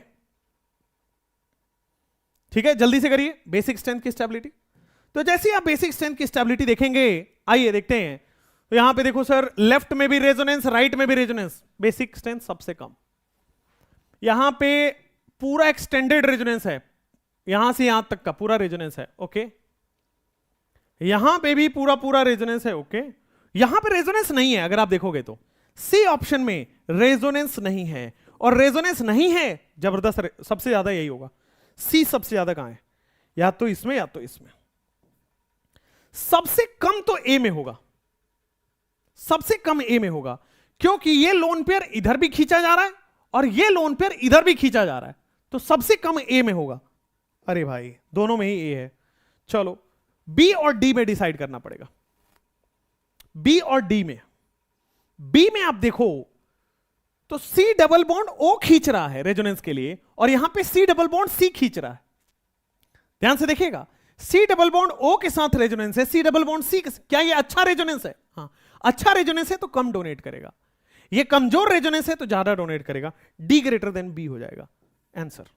ठीक है? जल्दी से करिए बेसिक स्ट्रेंथ की स्टेबिलिटी। तो जैसे आप बेसिक स्ट्रेंथ की स्टेबिलिटी देखेंगे, आइए देखते हैं। तो यहां पे देखो सर, लेफ्ट में भी रेजोनेंस, राइट में भी रेजोनेंस, बेसिक स्ट्रेंथ सबसे कम। यहां पे पूरा एक्सटेंडेड रेजोनेंस है, यहां से यहां तक का पूरा रेजोनेंस है, ओके। यहां पे भी पूरा पूरा रेजोनेंस है, ओके। यहां पे रेजोनेंस नहीं है, अगर आप देखोगे तो सी ऑप्शन में रेजोनेंस नहीं है, और रेजोनेंस नहीं है जबरदस्त, सबसे ज्यादा यही होगा। सी सबसे ज्यादा कहां है? या तो इसमें या तो इसमें। सबसे कम तो ए में होगा, सबसे कम ए में होगा, क्योंकि ये लोन पेयर इधर भी खींचा जा रहा है और ये लोन पेयर इधर भी खींचा जा रहा है, तो सबसे कम ए में होगा। अरे भाई दोनों में ही ए है। चलो बी और डी में डिसाइड करना पड़ेगा। बी और डी में, बी में आप देखो तो सी डबल बॉन्ड ओ खींच रहा है रेजोनेंस के लिए, और यहां पे सी डबल बॉन्ड सी खींच रहा है। ध्यान से देखिएगा, सी डबल बॉन्ड ओ के साथ रेजोनेंस है, सी डबल बॉन्ड सी। क्या ये अच्छा रेजोनेंस है? हाँ, अच्छा रेजोनेंस है तो कम डोनेट करेगा, ये कमजोर रेजोनेंस है तो ज्यादा डोनेट करेगा। डी ग्रेटर देन बी हो जाएगा आंसर।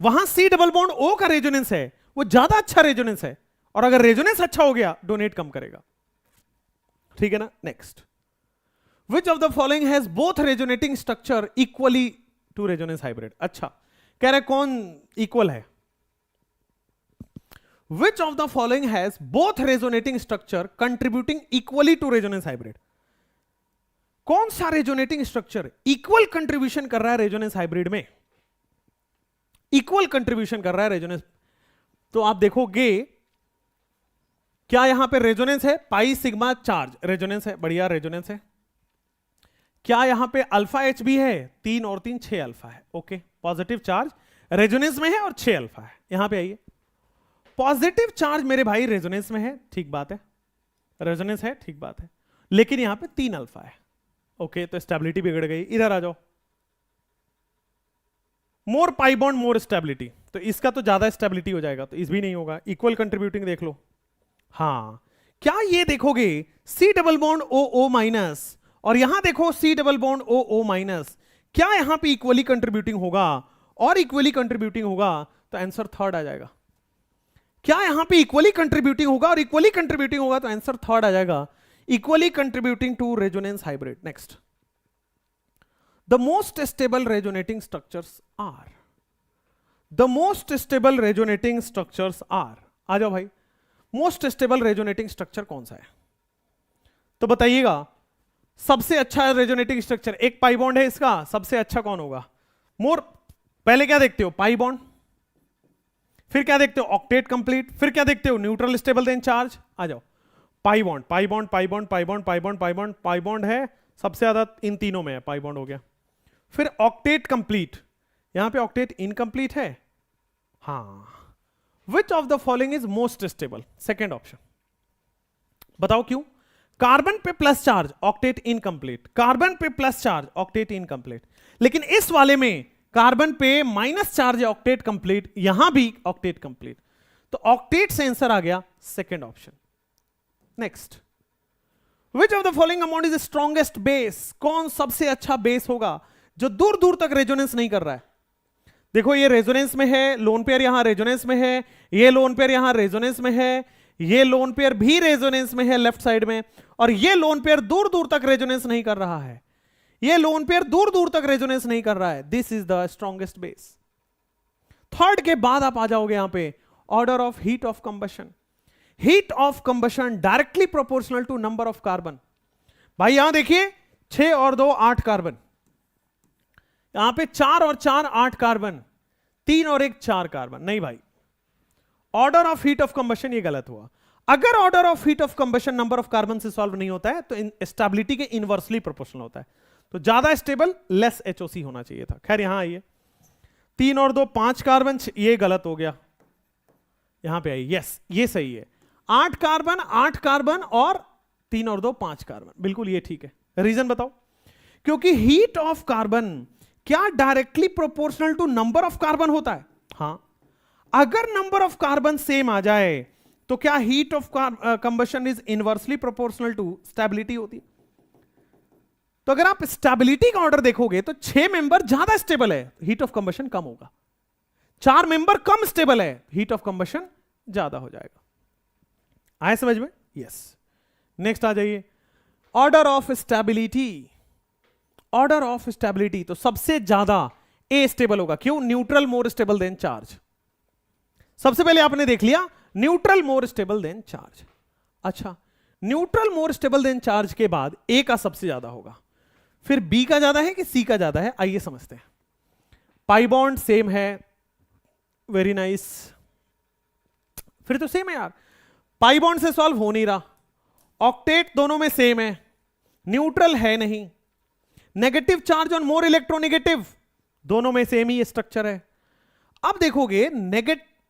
वहां सी डबल बॉन्ड ओ का रेजोनेंस है, वो ज्यादा अच्छा रेजोनेंस है, और अगर रेजोनेंस अच्छा हो गया डोनेट कम करेगा। ठीक है ना? Next, which of the following has both resonating structure equally to resonance hybrid? अच्छा, कह रहे कौन इक्वल है? Which of the following has both resonating structure contributing equally to resonance hybrid? कौन सा रेजोनेटिंग स्ट्रक्चर इक्वल कंट्रीब्यूशन कर रहा है रेजोनेंस हाइब्रिड में? इक्वल कंट्रीब्यूशन कर रहा है रेजोनेंस। तो आप देखोगे क्या यहां पे रेजोनेंस है? पाई सिग्मा चार्ज रेजोनेंस है, बढ़िया रेजोनेंस है। क्या यहां पे अल्फा एच भी है? 3 और 3 6 अल्फा है। ओके, पॉजिटिव चार्ज रेजोनेंस में है और 6 अल्फा है। यहां पे आइए, पॉजिटिव चार्ज मेरे भाई रेजोनेंस में है, ठीक बात है, रेजोनेंस है, ठीक बात है, लेकिन यहां पे 3 अल्फा है। ओके, तो स्टेबिलिटी बिगड़ गई। इधर आ जाओ, मोर पाई बॉन्ड मोर स्टेबिलिटी, तो इसका तो ज्यादा स्टेबिलिटी हो जाएगा, तो इस भी नहीं होगा। इक्वल कंट्रीब्यूटिंग देख लो। हाँ, क्या ये देखोगे C double bond O O minus, और यहां देखो C double bond O O minus, क्या यहां पे इक्वली कंट्रीब्यूटिंग होगा? और इक्वली कंट्रीब्यूटिंग होगा तो आंसर थर्ड आ जाएगा। क्या यहां पे इक्वली कंट्रीब्यूटिंग होगा और इक्वली कंट्रीब्यूटिंग होगा तो आंसर थर्ड आ जाएगा, equally contributing to resonance hybrid. Next, the most stable resonating structures are, the most stable resonating structures are. आ जाओ भाई, मोस्ट स्टेबल रेजोनेटिंग स्ट्रक्चर कौन सा है? तो बताइएगा, सबसे अच्छा रेजोनेटिंग स्ट्रक्चर, एक पाई बॉन्ड है इसका, सबसे अच्छा कौन होगा? मोर, पहले क्या देखते हो? पाई बॉन्ड, फिर क्या देखते हो? ऑक्टेट कंप्लीट, फिर क्या देखते हो? Neutral stable than charge. आ जाओ, pi bond, pi bond, pi bond, pi bond, pi bond, pi bond, pi bond है सबसे ज्यादा, इन तीनों में है, पाई बॉन्ड हो गया। फिर ऑक्टेट कंप्लीट, यहां पे ऑक्टेट इनकंप्लीट है। हाँ, विच of the following is most stable? Second option. बताओ क्यों? कार्बन पे plus charge, octet incomplete, carbon पे प्लस चार्ज, ऑक्टेट इनकंप्लीट, लेकिन इस वाले में कार्बन पे माइनस चार्ज है, ऑक्टेट कंप्लीट, यहां भी ऑक्टेट कंप्लीट, तो ऑक्टेट से आंसर आ गया second option. Next, which of the following amount is strongest base? कौन सबसे अच्छा बेस होगा जो दूर दूर तक रेजोनेंस नहीं कर रहा है? देखो, ये रेजोनेंस में है, लोन पेयर यहां रेजोनेंस में है, ये लोन पेयर यहां रेजोनेंस में है, ये लोन पेयर भी रेजोनेंस में है लेफ्ट साइड में, और ये लोन पेयर दूर दूर तक रेजोनेंस नहीं कर रहा है, ये लोन पेयर दूर दूर तक रेजोनेंस नहीं कर रहा है। This is the strongest base. Third के बाद आप आ जाओगे यहां पे, order of heat of combustion. Heat of combustion directly proportional to number of carbon. भाई यहां देखिए, 6 और 2 8 कार्बन, यहां पे 4 और 4 8 कार्बन, 3 और 1 4 कार्बन। नहीं भाई, order of heat of combustion ये गलत हुआ। अगर order of heat of combustion number of carbon से सॉल्व नहीं होता है तो स्टेबिलिटी के इनवर्सली प्रोपोर्शनल होता है, तो ज्यादा स्टेबल लेस एचओसी होना चाहिए था। खैर यहां आइए, 3 और 2 5 कार्बन, ये गलत हो गया, यहां पे आइए, यस ये सही है, 8 कार्बन और 3 और 2 5 कार्बन, बिल्कुल ये ठीक है। रीजन बताओ? क्योंकि हीट ऑफ कार्बन क्या directly proportional to number of carbon होता है? हां, अगर नंबर ऑफ कार्बन सेम आ जाए तो क्या heat of combustion is inversely proportional to stability होती है? तो अगर आप स्टेबिलिटी का ऑर्डर देखोगे तो 6 मेंबर ज्यादा स्टेबल है, हीट ऑफ कंबशन कम होगा, 4 मेंबर कम स्टेबल है, हीट ऑफ कंबशन ज्यादा हो जाएगा। आए समझ में? यस। नेक्स्ट आ जाइए, order of stability. Order of stability, तो सबसे ज्यादा ए स्टेबल होगा, क्यों? Neutral more stable than charge. सबसे पहले आपने देख लिया neutral more stable than charge. अच्छा, neutral more stable than charge के बाद ए का सबसे ज्यादा होगा, फिर बी का ज्यादा है कि सी का ज्यादा है? आइए समझते हैं। पाई बॉन्ड सेम है, वेरी नाइस, फिर तो सेम है यार, पाई बॉन्ड से सॉल्व हो नहीं रहा, ऑक्टेट दोनों में सेम है, न्यूट्रल है नहीं, नेगेटिव चार्ज और मोर इलेक्ट्रोनेगेटिव, दोनों में सेम ही स्ट्रक्चर है। अब देखोगे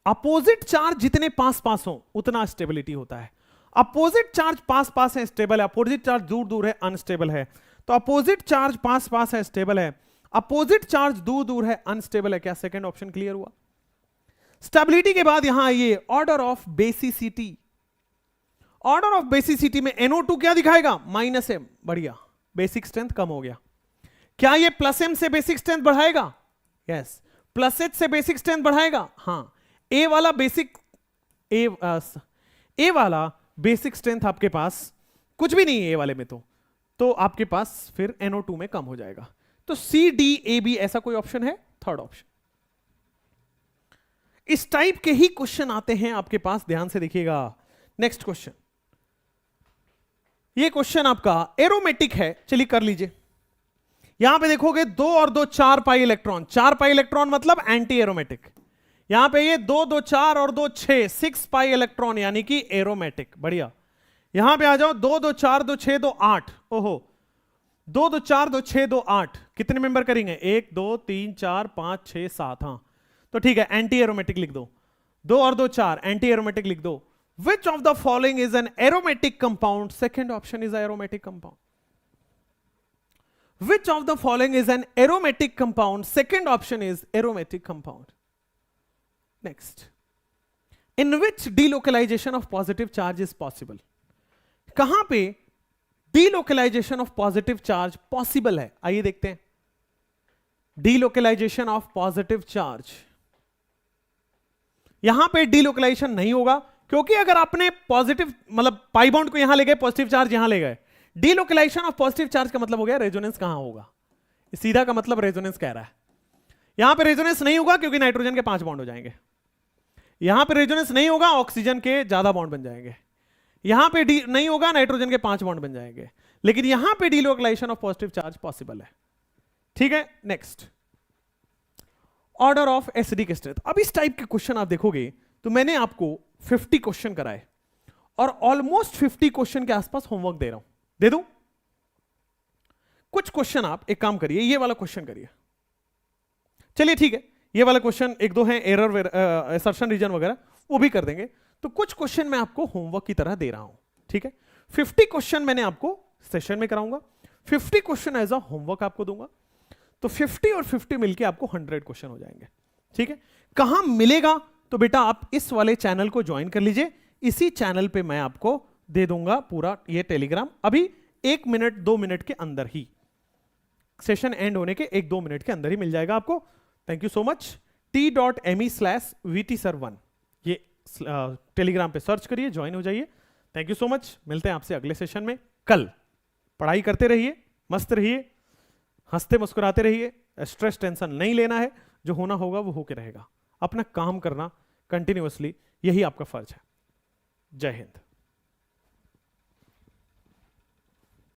अपोजिट चार्ज जितने पास पास हो उतना स्टेबिलिटी होता है। अपोजिट चार्ज पास पास है स्टेबल है, अपोजिट चार्ज दूर दूर है अनस्टेबल है। तो अपोजिट चार्ज पास पास है स्टेबल है, अपोजिट चार्ज दूर दूर है अनस्टेबल है। क्या सेकंड ऑप्शन क्लियर हुआ? स्टेबिलिटी के बाद यहां आइए, order of basicity. Order of basicity में NO2 क्या दिखाएगा? -m। बढ़िया, बेसिक स्ट्रेंथ कम हो गया। क्या ये +m से बेसिक स्ट्रेंथ बढ़ाएगा? यस। +h से बेसिक स्ट्रेंथ बढ़ाएगा? हां। ए वाला बेसिक स्ट्रेंथ आपके पास कुछ भी नहीं है ए वाले में, तो आपके पास फिर NO2 में कम हो जाएगा। तो CDAB ऐसा कोई ऑप्शन है? Third option. इस टाइप के ही क्वेश्चन आते हैं आपके पास, ध्यान से देखिएगा। नेक्स्ट क्वेश्चन, ये क्वेश्चन आपका एरोमेटिक है, चलिए कर लीजिए। यहां पे देखोगे 2 और 2 4 पाई इलेक्ट्रॉन, 4 पाई इलेक्ट्रॉन मतलब एंटी एरोमेटिक। यहां पे ये 2 2 4 और 2 6 6 पाई इलेक्ट्रॉन यानी कि एरोमेटिक। बढ़िया। यहां पे आ जाओ, 2 2 4 2 6 2 8। ओहो, 2 2 4 2 6 2 8 कितने मेंबर करेंगे? 1 2 3 4 5 6 7। हाँ तो ठीक है, एंटी एरोमेटिक लिख दो। 2 और 2 4, एंटी एरोमेटिक लिख दो। Which of the following is an aromatic compound? Second option is aromatic compound. Which of the following is an aromatic compound? Second option is aromatic compound. Next. In which delocalization of positive charge is possible? कहां पे delocalization of positive charge possible है? आइए देखते हैं। Delocalization of positive charge. यहां पे delocalization नहीं होगा, क्योंकि अगर आपने पॉजिटिव मतलब पाई बॉन्ड को यहां ले गए, पॉजिटिव चार्ज यहां ले गए, डीलोकलाइजेशन ऑफ पॉजिटिव चार्ज का मतलब हो गया रेजोनेंस कहां होगा? सीधा का मतलब रेजोनेंस कह रहा है। यहां पे रेजोनेंस नहीं होगा क्योंकि नाइट्रोजन के 5 बॉन्ड हो जाएंगे। यहां पे रेजोनेंस नहीं होगा, ऑक्सीजन के ज्यादा बॉन्ड बन जाएंगे। यहां पे नहीं होगा, नाइट्रोजन के 5 बॉन्ड बन जाएंगे। लेकिन यहां पे delocalization of positive charge possible है। ठीक है, next, order of acidic strength. अब इस टाइप के क्वेश्चन आप देखोगे तो मैंने आपको 50 क्वेश्चन कराए और ऑलमोस्ट 50 क्वेश्चन के आसपास होमवर्क दे रहा हूं। दे दूं? कुछ क्वेश्चन आप एक काम करिए, ये वाला क्वेश्चन करिए। चलिए ठीक है, ये वाला क्वेश्चन एक दो हैं एरर असर्शन रीजन वगैरह, वो भी कर देंगे। तो कुछ क्वेश्चन मैं आपको होमवर्क की तरह दे रहा हूं। ठीक है, 50 क्वेश्चन मैंने आपको सेशन में कराऊंगा, 50 क्वेश्चन एज अ होमवर्क आपको दूंगा। तो 50 और 50 मिलके आपको 100 क्वेश्चन हो जाएंगे। ठीक है, कहां मिलेगा? तो बेटा आप इस वाले चैनल को ज्वाइन कर लीजिए। इसी चैनल पे मैं आपको दे दूंगा पूरा ये टेलीग्राम, अभी 1 मिनट 2 मिनट के अंदर ही, सेशन एंड होने के 1-2 मिनट के अंदर ही मिल जाएगा आपको। Thank you so much. t.me/vtsir1 ये टेलीग्राम पे सर्च करिए, ज्वाइन हो जाइए। Thank you so much. मिलते हैं आपसे अगले सेशन में। कल पढ़ाई करते रहिए, मस्त रहिए, हंसते मुस्कुराते रहिए, स्ट्रेस टेंशन नहीं लेना है, जो होना होगा वो होके रहेगा। अपना काम करना कंटिन्यूअसली, यही आपका फर्ज है। जय हिंद।